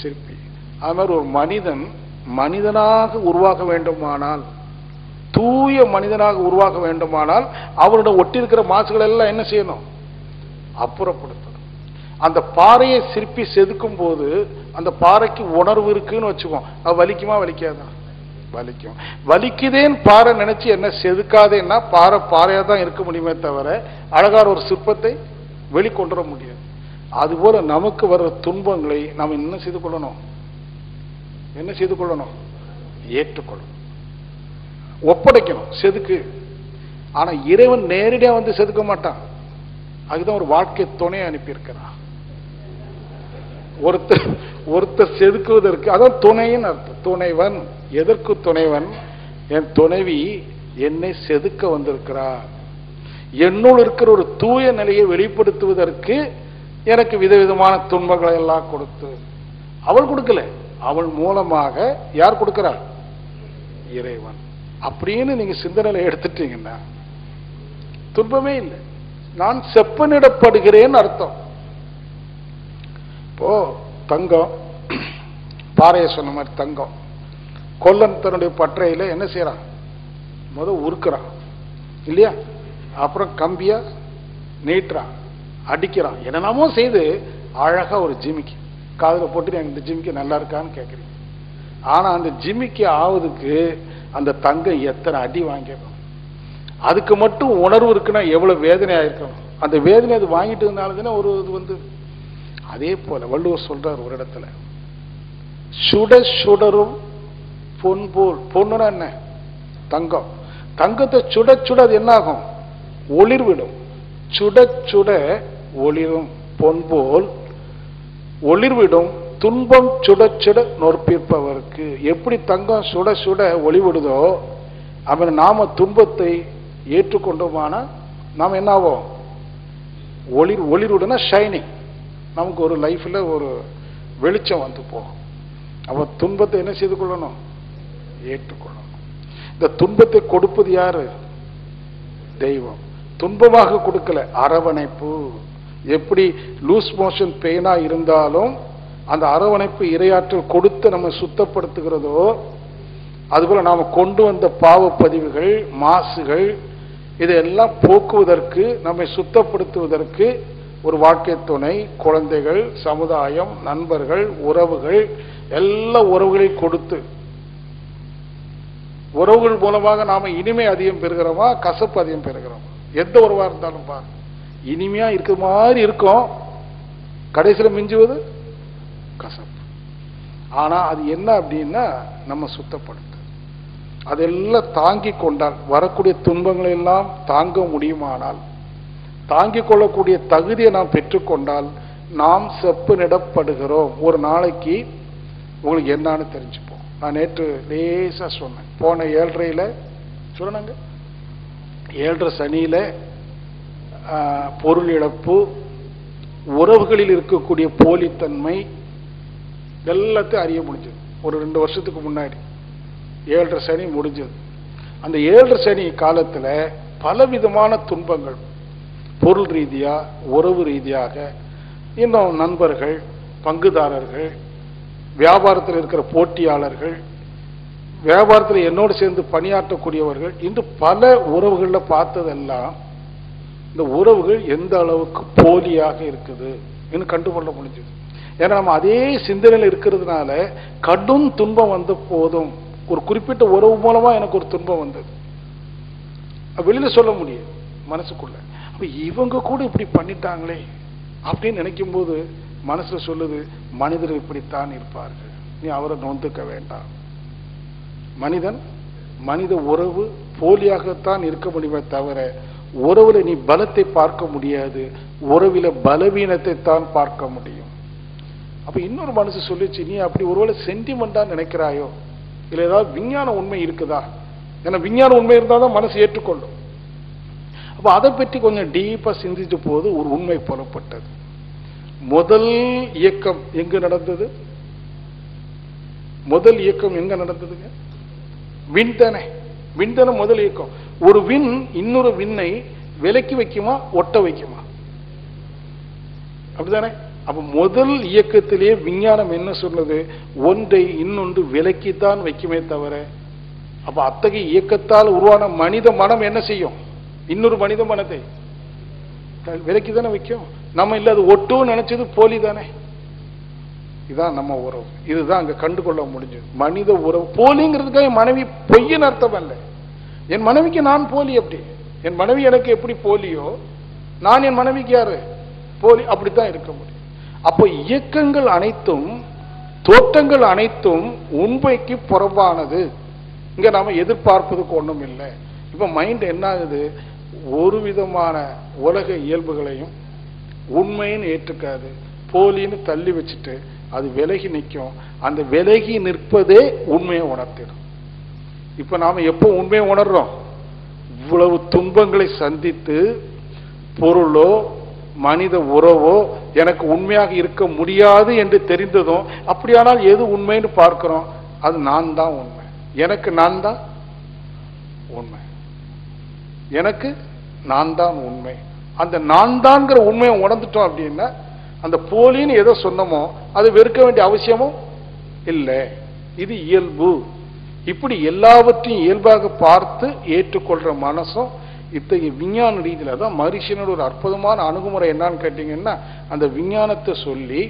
சிற்பி. அது மாதிரி ஒரு மனிதன் மனிதனாக உருவாக வேண்டுமானால், தூய மனிதனாக உருவாக வேண்டுமானால் அவரோட ஒட்டி இருக்கிற மாசுகள் எல்லாம் என்ன செய்யணும்? அப்புறப்படுத்தணும். அந்த பாறையை சிற்பி செதுக்கும் போது அந்த பாறைக்கு உணர்வு இருக்குன்னு வச்சுக்கோ, அது வலிக்குமா வலிக்காதா? வலிக்கும். வலிக்குதேன்னு பாறை நினைச்சு என்ன செதுக்காதேன்னா பாறையா தான் இருக்க முடியுமே தவிர அழகான ஒரு சிற்பத்தை வெளிக்கொண்டு வர முடியாது. அதுபோல நமக்கு வர்ற துன்பங்களை நாம் என்ன செய்து கொள்ளணும்? ஏற்றுக்கொள்ளணும், ஒப்படைக்கணும், செதுக்கு. ஆனா இறைவன் நேரடியா வந்து செதுக்க மாட்டான். அதுதான் ஒரு வாழ்க்கை துணை அனுப்பியிருக்கிறான். ஒருத்தர் செதுக்குவதற்கு, அதான் துணைன்னு அர்த்தம். துணைவன். எதற்கு துணைவன்? என் துணைவி என்னை செதுக்க வந்திருக்கிறார். என்னுள் இருக்கிற ஒரு தூய நிலையை வெளிப்படுத்துவதற்கு எனக்கு விதவிதமான துன்பங்களை எல்லாம் கொடுத்து, அவள் கொடுக்கல, அவள் மூலமாக யார் கொடுக்கிறார்? இறைவன். அப்படின்னு நீங்க சிந்தனையில எடுத்துட்டீங்கன்னா துன்பமே இல்லை. நான் செப்பனிடப்படுகிறேன் அர்த்தம். இப்போ தங்கம், பாறையை சொன்ன மாதிரி தங்கம், கொல்லன் தன்னுடைய பற்றையில என்ன செய்யறான்? முதல் உருக்குறான் இல்லையா, அப்புறம் கம்பியா நீட்டுறான், அடிக்கிறான், என்னென்னமோ செய்து அழகா ஒரு ஜிமிக்கி காதுல போட்டு இந்த ஜிமிக்கி நல்லா இருக்கான்னு கேட்குறீங்க. ஆனா அந்த ஜிமிக்கி ஆவதுக்கு அந்த தங்கம் எத்தனை அடி வாங்கிடும்? அதுக்கு மட்டும் உணர்வு இருக்குன்னா எவ்வளவு வேதனை ஆயிருக்கணும். அந்த வேதனை அது வாங்கிட்டு இருந்தாலும் ஒரு இது வந்து. அதே போல வள்ளுவர் சொல்றார் ஒரு இடத்துல, சுடரும் பொன் போல். பொண்ணுனா என்ன? தங்கம். தங்கத்தை சுட அது என்ன ஆகும்? ஒளிர்விடும். சுட ஒளிரும். பொன் போல் ஒளிர்விடும் துன்பம் சுட நொற்பிற்பவருக்கு. எப்படி தங்கம் சுட ஒளிவிடுதோ, அவன் நாம துன்பத்தை ஏற்றுக்கொண்டோமானா நாம் என்ன ஆகும்? ஒளிர்விடுனா ஷைனிங். நமக்கு ஒரு லைஃப்ல ஒரு வெளிச்சம் வந்து போகும். அவ துன்பத்தை என்ன செய்து கொள்ளணும்? ஏற்றுக்கொள்ளணும். இந்த துன்பத்தை கொடுப்பது யாரு? தெய்வம். துன்பமாக கொடுக்கல, அரவணைப்பு. எப்படி லூஸ் மோஷன் பெயினா இருந்தாலும் அந்த அரவணைப்பு இரையாற்றல் கொடுத்து நம்ம சுத்தப்படுத்துகிறதோ, அதுபோல நாம கொண்டு வந்த பாவ பதிவுகள், மாசுகள் இதையெல்லாம் போக்குவதற்கு, நம்மை சுத்தப்படுத்துவதற்கு ஒரு வாழ்க்கை துணை, குழந்தைகள், சமுதாயம், நண்பர்கள், உறவுகள், எல்லா உறவுகளையும் கொடுத்து, உறவுகள் மூலமாக நாம இனிமை அதிகம் பெறுகிறோமா, கசப்பு அதிகம் பெறுகிறோமா? எந்த உறவா இருந்தாலும் பாரு, இனிமையா இருக்கிற மாதிரி இருக்கும், கடைசியில் மிஞ்சுவது கசப்பு. ஆனா அது என்ன அப்படின்னா, நம்ம சுத்தப்படுத்த அதெல்லாம் தாங்கி கொண்டால், வரக்கூடிய துன்பங்களை எல்லாம் தாங்க முடியுமானால், தாங்கிக் கொள்ளக்கூடிய தகுதியை நாம் பெற்றுக்கொண்டால் நாம் செப்பனிடப்படுகிறோம். ஒரு நாளைக்கு உங்களுக்கு என்னன்னு தெரிஞ்சுப்போம். நான் நேற்று லேசா சொன்னேன், போன 7:30 சொன்னாங்க, 7:30 சனியில பொருள் இழப்பு, உறவுகளில் இருக்கக்கூடிய போலித்தன்மை எல்லாத்தையும் அறிய முடிஞ்சது. ஒரு 2 வருஷத்துக்கு முன்னாடி 7:30 சனி முடிஞ்சது. அந்த 7:30 சனி காலத்துல பலவிதமான துன்பங்கள், பொருள் ரீதியா, உறவு ரீதியாக, இன்னும் நண்பர்கள், பங்குதாரர்கள், வியாபாரத்தில் இருக்கிற போட்டியாளர்கள், வியாபாரத்தில் என்னோடு சேர்ந்து பணியாற்றக்கூடியவர்கள், இன்று பல உறவுகளில் பார்த்ததெல்லாம் இந்த உறவுகள் எந்த அளவுக்கு போலியாக இருக்குது என்று கண்டுகொள்ள முடிஞ்சது. ஏன்னா நம்ம அதே சிந்தனையில் இருக்கிறதுனால கடும் துன்பம் வந்த போதும், ஒரு குறிப்பிட்ட உறவு மூலமா எனக்கு ஒரு துன்பம் வந்தது, வெளியில சொல்ல முடியும் மனசுக்குள்ள. அப்ப இவங்க கூட இப்படி பண்ணிட்டாங்களே அப்படின்னு நினைக்கும் போது மனசுல சொல்லுது, மனிதர்கள் இப்படித்தான் இருப்பார்கள், நீ அவரை நொந்துக்க வேண்டாம். மனித உறவு போலியாகத்தான் இருக்க முடியுமே தவிர, உறவுல நீ பலத்தை பார்க்க முடியாது, உறவில பலவீனத்தை தான் பார்க்க முடியும். அப்ப இன்னொரு மனசு சொல்லிச்சு, நீ அப்படி ஒருவேளை சென்டிமெண்டா நினைக்கிறாயோ, இல்ல ஏதாவது விஞ்ஞான உண்மை இருக்குதா? ஏன்னா விஞ்ஞான உண்மை இருந்தால்தான் மனசு ஏற்றுக்கொள்ளும். அப்ப அதை பற்றி கொஞ்சம் டீப்பா சிந்திச்ச போது ஒரு உண்மை புறப்பட்டது. முதல் இயக்கம் எங்க நடந்தது? முதல் இயக்கம் எங்க நடந்ததுங்க? விண்தானே. விண்தானே முதல் இயக்கம். ஒரு விண் இன்னொரு விண்ணை விலக்கி வைக்குமா, ஒட்ட வைக்குமா? அப்படித்தானே? அப்ப முதல் இயக்கத்திலேயே விஞ்ஞானம் என்ன சொன்னது? ஒன்றை இன்னொன்று விலக்கித்தான் வைக்குமே தவிர, அப்ப அத்தகைய இயக்கத்தால் உருவான மனித மனம் என்ன செய்யும்? இன்னொரு மனித மனத்தை விலக்கிதானே வைக்கும். நம்ம இல்ல அது ஒட்டும் நினைச்சது போலி தானே. இதுதான் நம்ம உறவு. இதுதான் அங்க கண்டுகொள்ள முடிஞ்சது. மனித உறவு போலிங்கிறதுக்காக என் மனைவி பொய்யின் அர்த்தம் அல்ல. என் மனைவிக்கு நான் போலி. எப்படி என் மனைவி எனக்கு எப்படி போலியோ, நான் என் மனைவிக்கு யாரு? போலி. அப்படித்தான் இருக்க முடியும். அப்போ இயக்கங்கள் அனைத்தும், தோற்றங்கள் அனைத்தும் உண்மைக்கு புறம்பானது. இங்க நாம எதிர்பார்ப்பதுக்கு ஒண்ணும் இல்லை. இப்ப மைண்ட் என்ன ஆகுது? ஒரு விதமான உலக இயல்புகளையும் உண்மைன்னு ஏற்றுக்காது, போலின்னு தள்ளி வச்சுட்டு அது விலகி நிற்கும். அந்த விலகி நிற்பதே உண்மையை உணர்த்திடும். இப்ப நாம எப்போ உண்மையை உணர்றோம்? இவ்வளவு துன்பங்களை சந்தித்து பொருளோ மனித உறவோ எனக்கு உண்மையாக இருக்க முடியாது என்று தெரிந்ததும், அப்படியானால் எது உண்மைன்னு பார்க்கிறோம்? அது நான் தான் உண்மை, எனக்கு நான் தான் உண்மை, எனக்கு நான் தான் உண்மை. அந்த நான் தான்ங்கிற உண்மையை உணர்ந்துட்டோம் அப்படின்னா, அந்த போலின்னு ஏதோ சொன்னமோ அது வெறுக்க வேண்டிய அவசியமும் இல்லை. இது இயல்பு. இப்படி எல்லாவற்றையும் இயல்பாக பார்த்து ஏற்றுக்கொள்ற மனசும் இத்தகைய விஞ்ஞான ரீதியில தான் மனுஷனோட ஒரு அற்புதமான அணுகுமுறை. என்னன்னு கேட்டீங்கன்னா, அந்த விஞ்ஞானத்தை சொல்லி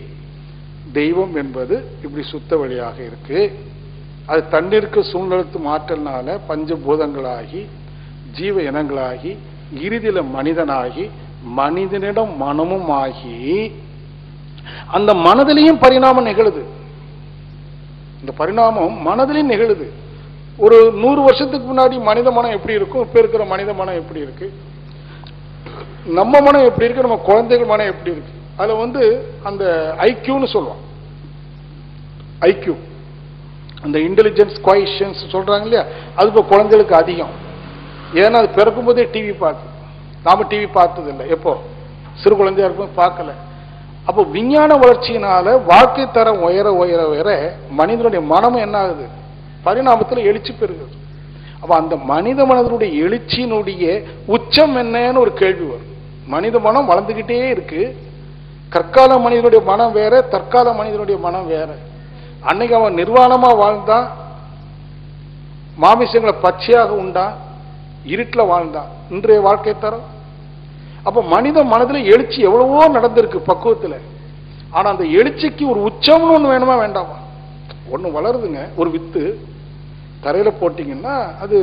தெய்வம் என்பது இப்படி சுத்த வழியாக இருக்கு, அது தன்னிற்கு சூழ்நிலத்து மாற்றல்னால பஞ்சபூதங்களாகி ஜீவ இனங்களாகி இறுதியில மனிதனாகி மனிதனிடம் மனமும் ஆகி, அந்த மனதிலையும் பரிணாமம் நிகழுது. இந்த பரிணாமம் மனதிலையும் நிகழுது. ஒரு 100 வருஷத்துக்கு முன்னாடி மனித மனம் எப்படி இருக்கும், இப்ப இருக்கிற மனித மனம் எப்படி இருக்கு, நம்ம மனம் எப்படி இருக்கு, நம்ம குழந்தைகள் மனம் எப்படி இருக்கு. அதுல அந்த ஐக்கியூன்னு சொல்லுவோம். ஐக்கியூ, அந்த இன்டெலிஜென்ஸ் கோஎஃபிஷியன்ட் சொல்றாங்க இல்லையா, அது இப்போ குழந்தைகளுக்கு அதிகம். ஏன்னா அது பிறக்கும் போதே டிவி பார்த்து, நாம டிவி பார்த்தது இல்லை, எப்போ சிறு குழந்தையா இருக்கும் பார்க்கல. அப்போ விஞ்ஞான வளர்ச்சியினால வாழ்க்கை தரம் உயர உயர உயர மனிதனுடைய மனமும் என்ன ஆகுது? பரிணாமத்தில் எழுச்சி பெறுகிறது. அப்ப அந்த மனித மனதனுடைய எழுச்சியினுடைய உச்சம் என்னன்னு ஒரு கேள்வி வரும். மனித மனம் வளர்ந்துகிட்டே இருக்கு. கற்கால மனிதனுடைய மனம் வேற, தற்கால மனிதனுடைய மனம் வேற. அன்னைக்கு அவன் நிர்வாணமா வாழ்ந்தான், மாமிசங்களை பச்சையாக உண்டான், இருட்டில் வாழ்ந்தான். இன்றைய வாழ்க்கை தரம். அப்ப மனித மனதில் எழுச்சி எவ்வளவோ நடந்திருக்கு பக்குவத்தில். ஆனா அந்த எழுச்சிக்கு ஒரு உச்சம்னு ஒண்ணு வேணுமா வேண்டாமா? ஒண்ணு வளருதுங்க, ஒரு வித்து தரையில போட்டீங்கன்னா அது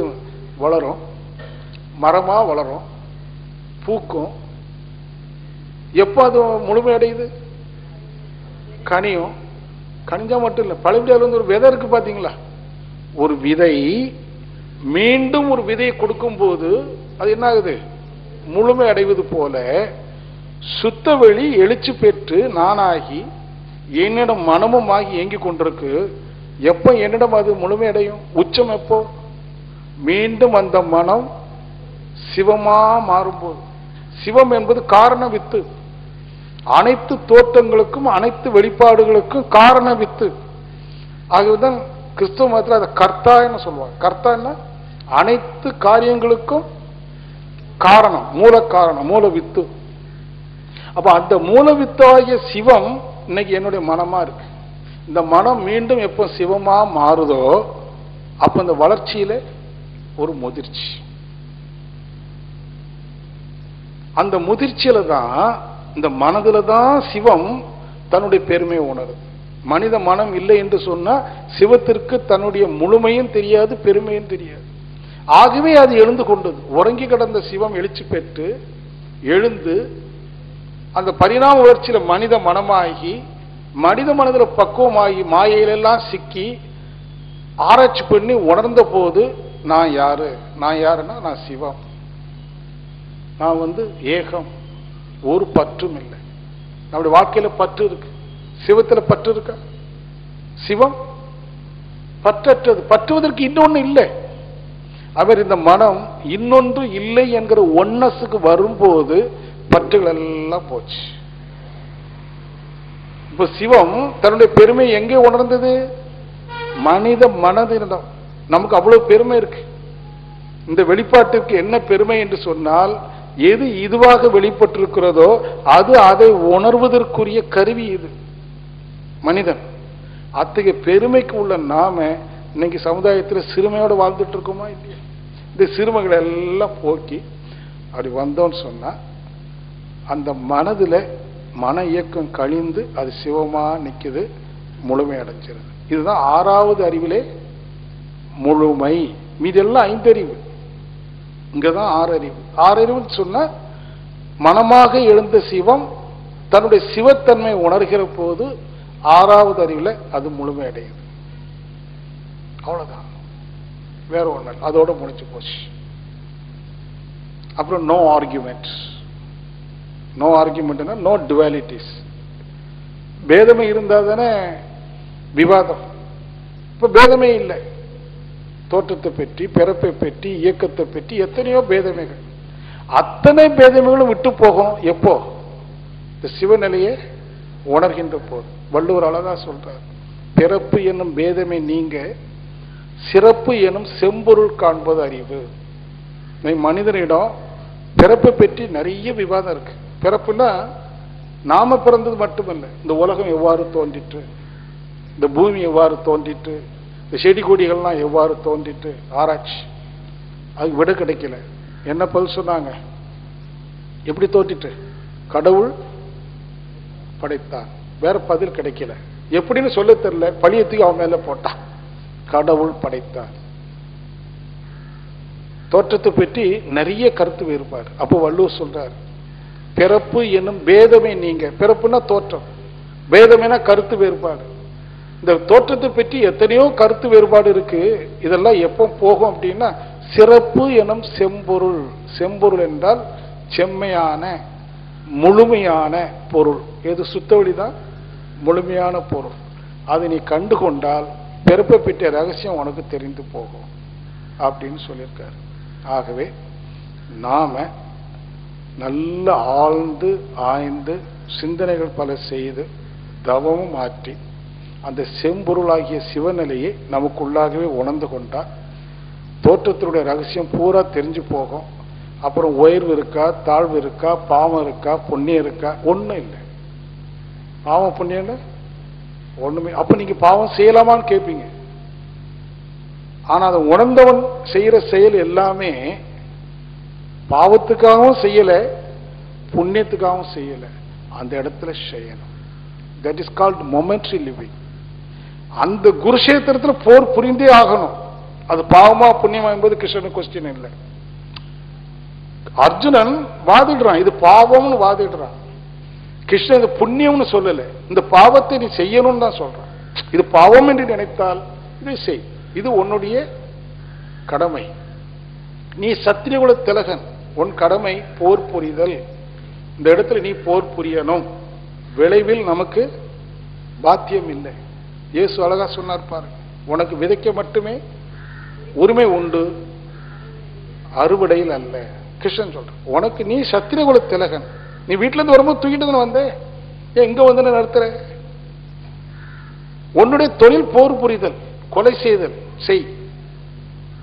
வளரும், மரமா வளரும், பூக்கும். எப்ப அது முழுமையடையுது? கனியும். கனிஞ்சா மட்டும் இல்லை, பழவியால் வந்து ஒரு விதை இருக்கு பாத்தீங்களா? ஒரு விதை மீண்டும் ஒரு விதையை கொடுக்கும் போது அது என்ன ஆகுது? முழுமை அடைவது போல சுத்த வெளி எழுச்சி பெற்று நானாகி என்னிடம் மனமும் ஆகி இயங்கிக் கொண்டிருக்கு. எப்ப என்னிடம் அது முழுமை அடையும்? உச்சம் எப்போ? மீண்டும் அந்த மனம் சிவமா மாறும்போது. சிவம் என்பது காரண வித்து. அனைத்து தோற்றங்களுக்கும் அனைத்து வெளிப்பாடுகளுக்கும் காரண வித்து. ஆகவேதான் கிறிஸ்துவ மதத்தில் அதை கர்த்தான்னு சொல்லுவாங்க. கர்த்தா என்ன? அனைத்து காரியங்களுக்கும் காரணம், மூல காரணம், மூல வித்து. அப்ப அந்த மூல வித்தாகிய சிவம் இன்னைக்கு என்னுடைய மனமா இருக்கு. இந்த மனம் மீண்டும் எப்ப சிவமா மாறுதோ அப்ப இந்த வளர்ச்சியில ஒரு முதிர்ச்சி. அந்த முதிர்ச்சியில தான், இந்த மனதுல தான் சிவம் தன்னுடைய பெருமையை உணருது. மனித மனம் இல்லை என்று சொன்னா சிவத்திற்கு தன்னுடைய முழுமையும் தெரியாது, பெருமையும் தெரியாது. ஆகவே அது எழுந்து கொண்டது. உறங்கி கிடந்த சிவம் எழுச்சி பெற்று எழுந்து அந்த பரிணாம வளர்ச்சியில மனித மனமாகி, மனித மனதில் பக்குவமாகி, மாயையிலெல்லாம் சிக்கி ஆராய்ச்சி பண்ணி உணர்ந்த போது நான் யாரு? நான் யாருன்னா நான் சிவம். நான் வந்து ஏகம், ஒரு பற்றும் இல்லை. நம்முடைய வாழ்க்கையில பற்று இருக்கு, சிவத்துல பற்று இருக்கா? சிவம் பற்றற்றது. பற்றுவதற்கு இன்னொன்னு இல்லை. அவர் இந்த மனம் இன்னொன்று இல்லை என்கிற ஒன்னஸுக்கு வரும்போது பற்றுகள் எல்லாம் போச்சு. இப்ப சிவம் தன்னுடைய பெருமை எங்கே உணர்ந்தது? மனித மனதிடம். நமக்கு அவ்வளவு பெருமை இருக்கு. இந்த வெளிப்பாட்டிற்கு என்ன பெருமை என்று சொன்னால், எது இதுவாக வெளிப்பட்டிருக்கிறதோ அது அதை உணர்வதற்குரிய கருவி இது மனிதன். அத்தகைய பெருமைக்கு உள்ள நாம இன்னைக்கு சமுதாயத்தில் சிறுமையோடு வாழ்ந்துட்டு இருக்கோமா இல்லையா? இந்த சிறுமைகளை எல்லாம் போக்கி அப்படி வந்தோம்னு சொன்னா அந்த மனதுல மன இயக்கம் கழிந்து அது சிவமா நிக்குது, முழுமை அடைஞ்சிருது. இதுதான் ஆறாவது அறிவிலே முழுமை. மீதெல்லாம் ஐந்தறிவு, இங்கதான் ஆறறிவு. ஆறறிவுன்னு சொன்னா மனமாக எழுந்த சிவம் தன்னுடைய சிவத்தன்மை உணர்கிற போது ஆறாவது அறிவுல அது முழுமை அடையுது. அவ்வளவுதான், வேற ஒண்ணு. அதோட முடிஞ்சு போச்சு. அப்புறம் நோ ஆர்குமெண்ட். நோ ஆர்குமெண்ட்னா நோ டுவாலிட்டிஸ். பேதமே இருந்தா தானே விவாதம். இப்ப பேதமே இல்லை. தோற்றத்தை பற்றி, பிறப்பை பற்றி, இயக்கத்தை பற்றி எத்தனையோ பேதமைகள். அத்தனை பேதமைகளும் விட்டு போகும் எப்போ? இந்த சிவநிலையை உணர்கின்ற போது. வள்ளுவர் அழகா சொல்றார், பிறப்பு என்னும் பேதமை நீங்க சிறப்பு எனும் செம்பொருள் காண்பது அறிவு. மனிதனிடம் பிறப்பை பற்றி நிறைய விவாதம் இருக்கு. பிறப்புனா நாம பிறந்தது மட்டுமல்ல, இந்த உலகம் எவ்வாறு தோன்றிட்டு, இந்த பூமி எவ்வாறு தோன்றிட்டு, இந்த செடி கொடிகள்லாம் எவ்வாறு தோன்றிட்டு ஆராய்ச்சி. அதுக்கு விட கிடைக்கல. என்ன பதில் சொன்னாங்க? எப்படி தோன்றிட்டு? கடவுள் படைத்தான். வேற பதில் கிடைக்கல. எப்படின்னு சொல்ல தெரியல. பழியத்துக்கு அவன் மேல போட்டான். கடவுள் படைத்தான். தோற்றத்தை பற்றி நிறைய கருத்து வேறுபாடு. அப்போ வள்ளுவர் சொல்றார், பிறப்பு என்னும் பேதமே நீங்க. பிறப்புனா தோற்றம், பேதமேனா கருத்து வேறுபாடு. இந்த தோற்றத்தை பற்றி எத்தனையோ கருத்து வேறுபாடு இருக்கு. இதெல்லாம் எப்போ போகும் அப்படின்னா, சிறப்பு எனும் செம்பொருள். செம்பொருள் என்றால் செம்மையான முழுமையான பொருள். எது? சுத்தவெளிதான் முழுமையான பொருள். அதை நீ கண்டு கொண்டால் பிறப்பை பற்றிய ரகசியம் உனக்கு தெரிந்து போகும் அப்படின்னு சொல்லியிருக்காரு. ஆகவே நாம நல்ல ஆழ்ந்து ஆய்ந்து சிந்தனைகள் பல செய்து தவமும் ஆற்றி அந்த செம்பொருளாகிய சிவநிலையை நமக்குள்ளாகவே உணர்ந்து கொண்டால் தோற்றத்தினுடைய ரகசியம் பூரா தெரிஞ்சு போகும். அப்புறம் உயர்வு இருக்கா, தாழ்வு இருக்கா, பாவம் இருக்கா, புண்ணியம் இருக்கா? ஒன்றும் இல்லை. பாவம் புண்ணியம் இல்லை, ஒண்ணுமே. அப்ப நீங்க பாவம் செய்யலாமான்னு கேட்பீங்க. ஆனா அதை உணர்ந்தவன் செய்யற செயல் எல்லாமே பாவத்துக்காகவும் செய்யல, புண்ணியத்துக்காகவும் செய்யல. அந்த இடத்துல செய்யணும். That is called momentary living. அந்த குருஷேத்திரத்தில் போர் புரிந்தே ஆகணும். அது பாவமா புண்ணியமா என்பது கிருஷ்ணனுக்கு கொஸ்டின் இல்லை. அர்ஜுனன் வாதிடுறான், இது பாவம்னு வாதிடுறான். கிருஷ்ணன் இது புண்ணியம்னு சொல்லல, இந்த பாவத்தை நீ செய்யணும்னு தான் சொல்றான். இது பாவம் என்று நினைத்தால் இதை செய், இது உன்னுடைய கடமை. நீ சத்திரியகுல திலகன், உன் கடமை போர் புரிதல். இந்த இடத்துல நீ போர் புரியணும். விளைவில் நமக்கு பாத்தியம் இல்லை. இயேசு அழகா சொன்னார் பாரு, உனக்கு விதைக்க மட்டுமே உரிமை உண்டு, அறுவடையில் அல்ல. கிருஷ்ணன் சொல்ற, உனக்கு நீ சத்திரியகுல திலகன், நீ வீட்டுல இருந்து வரும்போது தூக்கிட்டு தானே வந்தே, எங்க வந்து நடத்துற? உன்னுடைய தொழில் போர் புரிதல், கொலை செய்தல் செய்.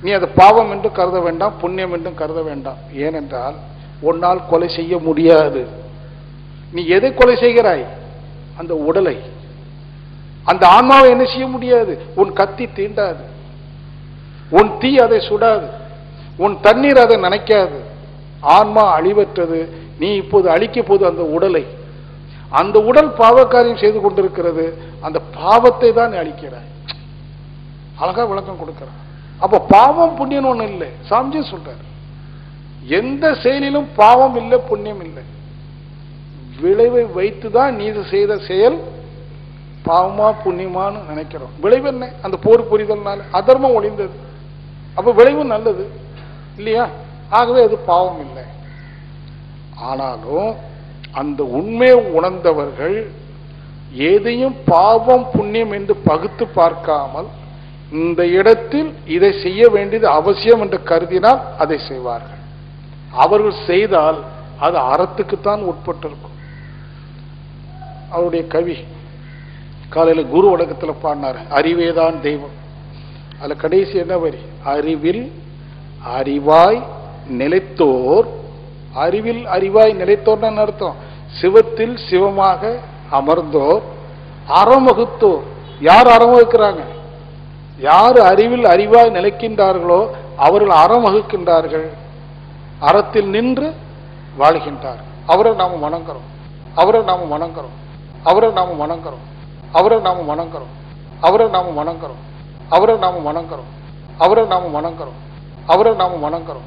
நீ அதை பாவம் என்று கருத வேண்டாம், புண்ணியம் என்றும் கருத வேண்டாம். ஏனென்றால் உன்னால் கொலை செய்ய முடியாது. நீ எதை கொலை செய்கிறாய்? அந்த உடலை. அந்த ஆன்மாவை என்ன செய்ய முடியாது? உன் கத்தி தீண்டாது, உன் தீ அதை சுடாது, உன் தண்ணீர் அதை நனைக்காது. ஆன்மா அழிவற்றது. நீ இப்போது அழிக்க போது அந்த உடலை. அந்த உடல் பாவக்காரியம் செய்து கொண்டிருக்கிறது. அந்த பாவத்தை தான் அழிக்கிறாய். அழகா விளக்கம் கொடுக்கிறார். அப்ப பாவம் புண்ணியம் ஒண்ணு இல்லை. சாமிஜி சொல்றார், எந்த செயலிலும் பாவம் இல்லை, புண்ணியம் இல்லை. விளைவை வைத்துதான் நீ செய்த செயல் பாவமா புண்ணியமானு நினைக்கிறோம். விளைவு என்ன? அந்த போர் புரிதல்னால அதர்மம் ஒளிந்தது. அப்ப விளைவு நல்லது இல்லையா? ஆகவே அது பாவம் இல்லை. ஆனாலும் அந்த உண்மையை உணர்ந்தவர்கள் எதையும் பாவம் புண்ணியம் என்று பகுத்து பார்க்காமல் இந்த இடத்தில் இதை செய்ய வேண்டியது அவசியம் என்று கருதினால் அதை செய்வார்கள். அவர்கள் செய்தால் அது அறத்துக்குத்தான் உட்பட்டிருக்கும். அவருடைய கவி காலையில குரு வடக்கத்தில் பாடினார், அறிவேதான் தெய்வம். அதுல கடைசி என்ன வரி? அறிவில் அறிவாய் நிலைத்தோர். அறிவில் அறிவாய் நிலைத்தோர்னு அர்த்தம், சிவத்தில் சிவமாக அமர்ந்தோர், அறமகுத்தோர். யார் அறமகுக்கிறாங்க? யார் அறிவில் அறிவாய் நிலைக்கின்றார்களோ அவர்கள் அறமகுக்கின்றார்கள், அறத்தில் நின்று வாழ்கின்றார். அவரை நாம வணங்குறோம், அவரை நாம வணங்குறோம், அவரை நாம வணங்குறோம், அவரை நாம வணங்குறோம், அவரை நாம வணங்குறோம், அவரை நாம வணங்குறோம், அவரை நாம வணங்குறோம், அவரை நாம வணங்குறோம்.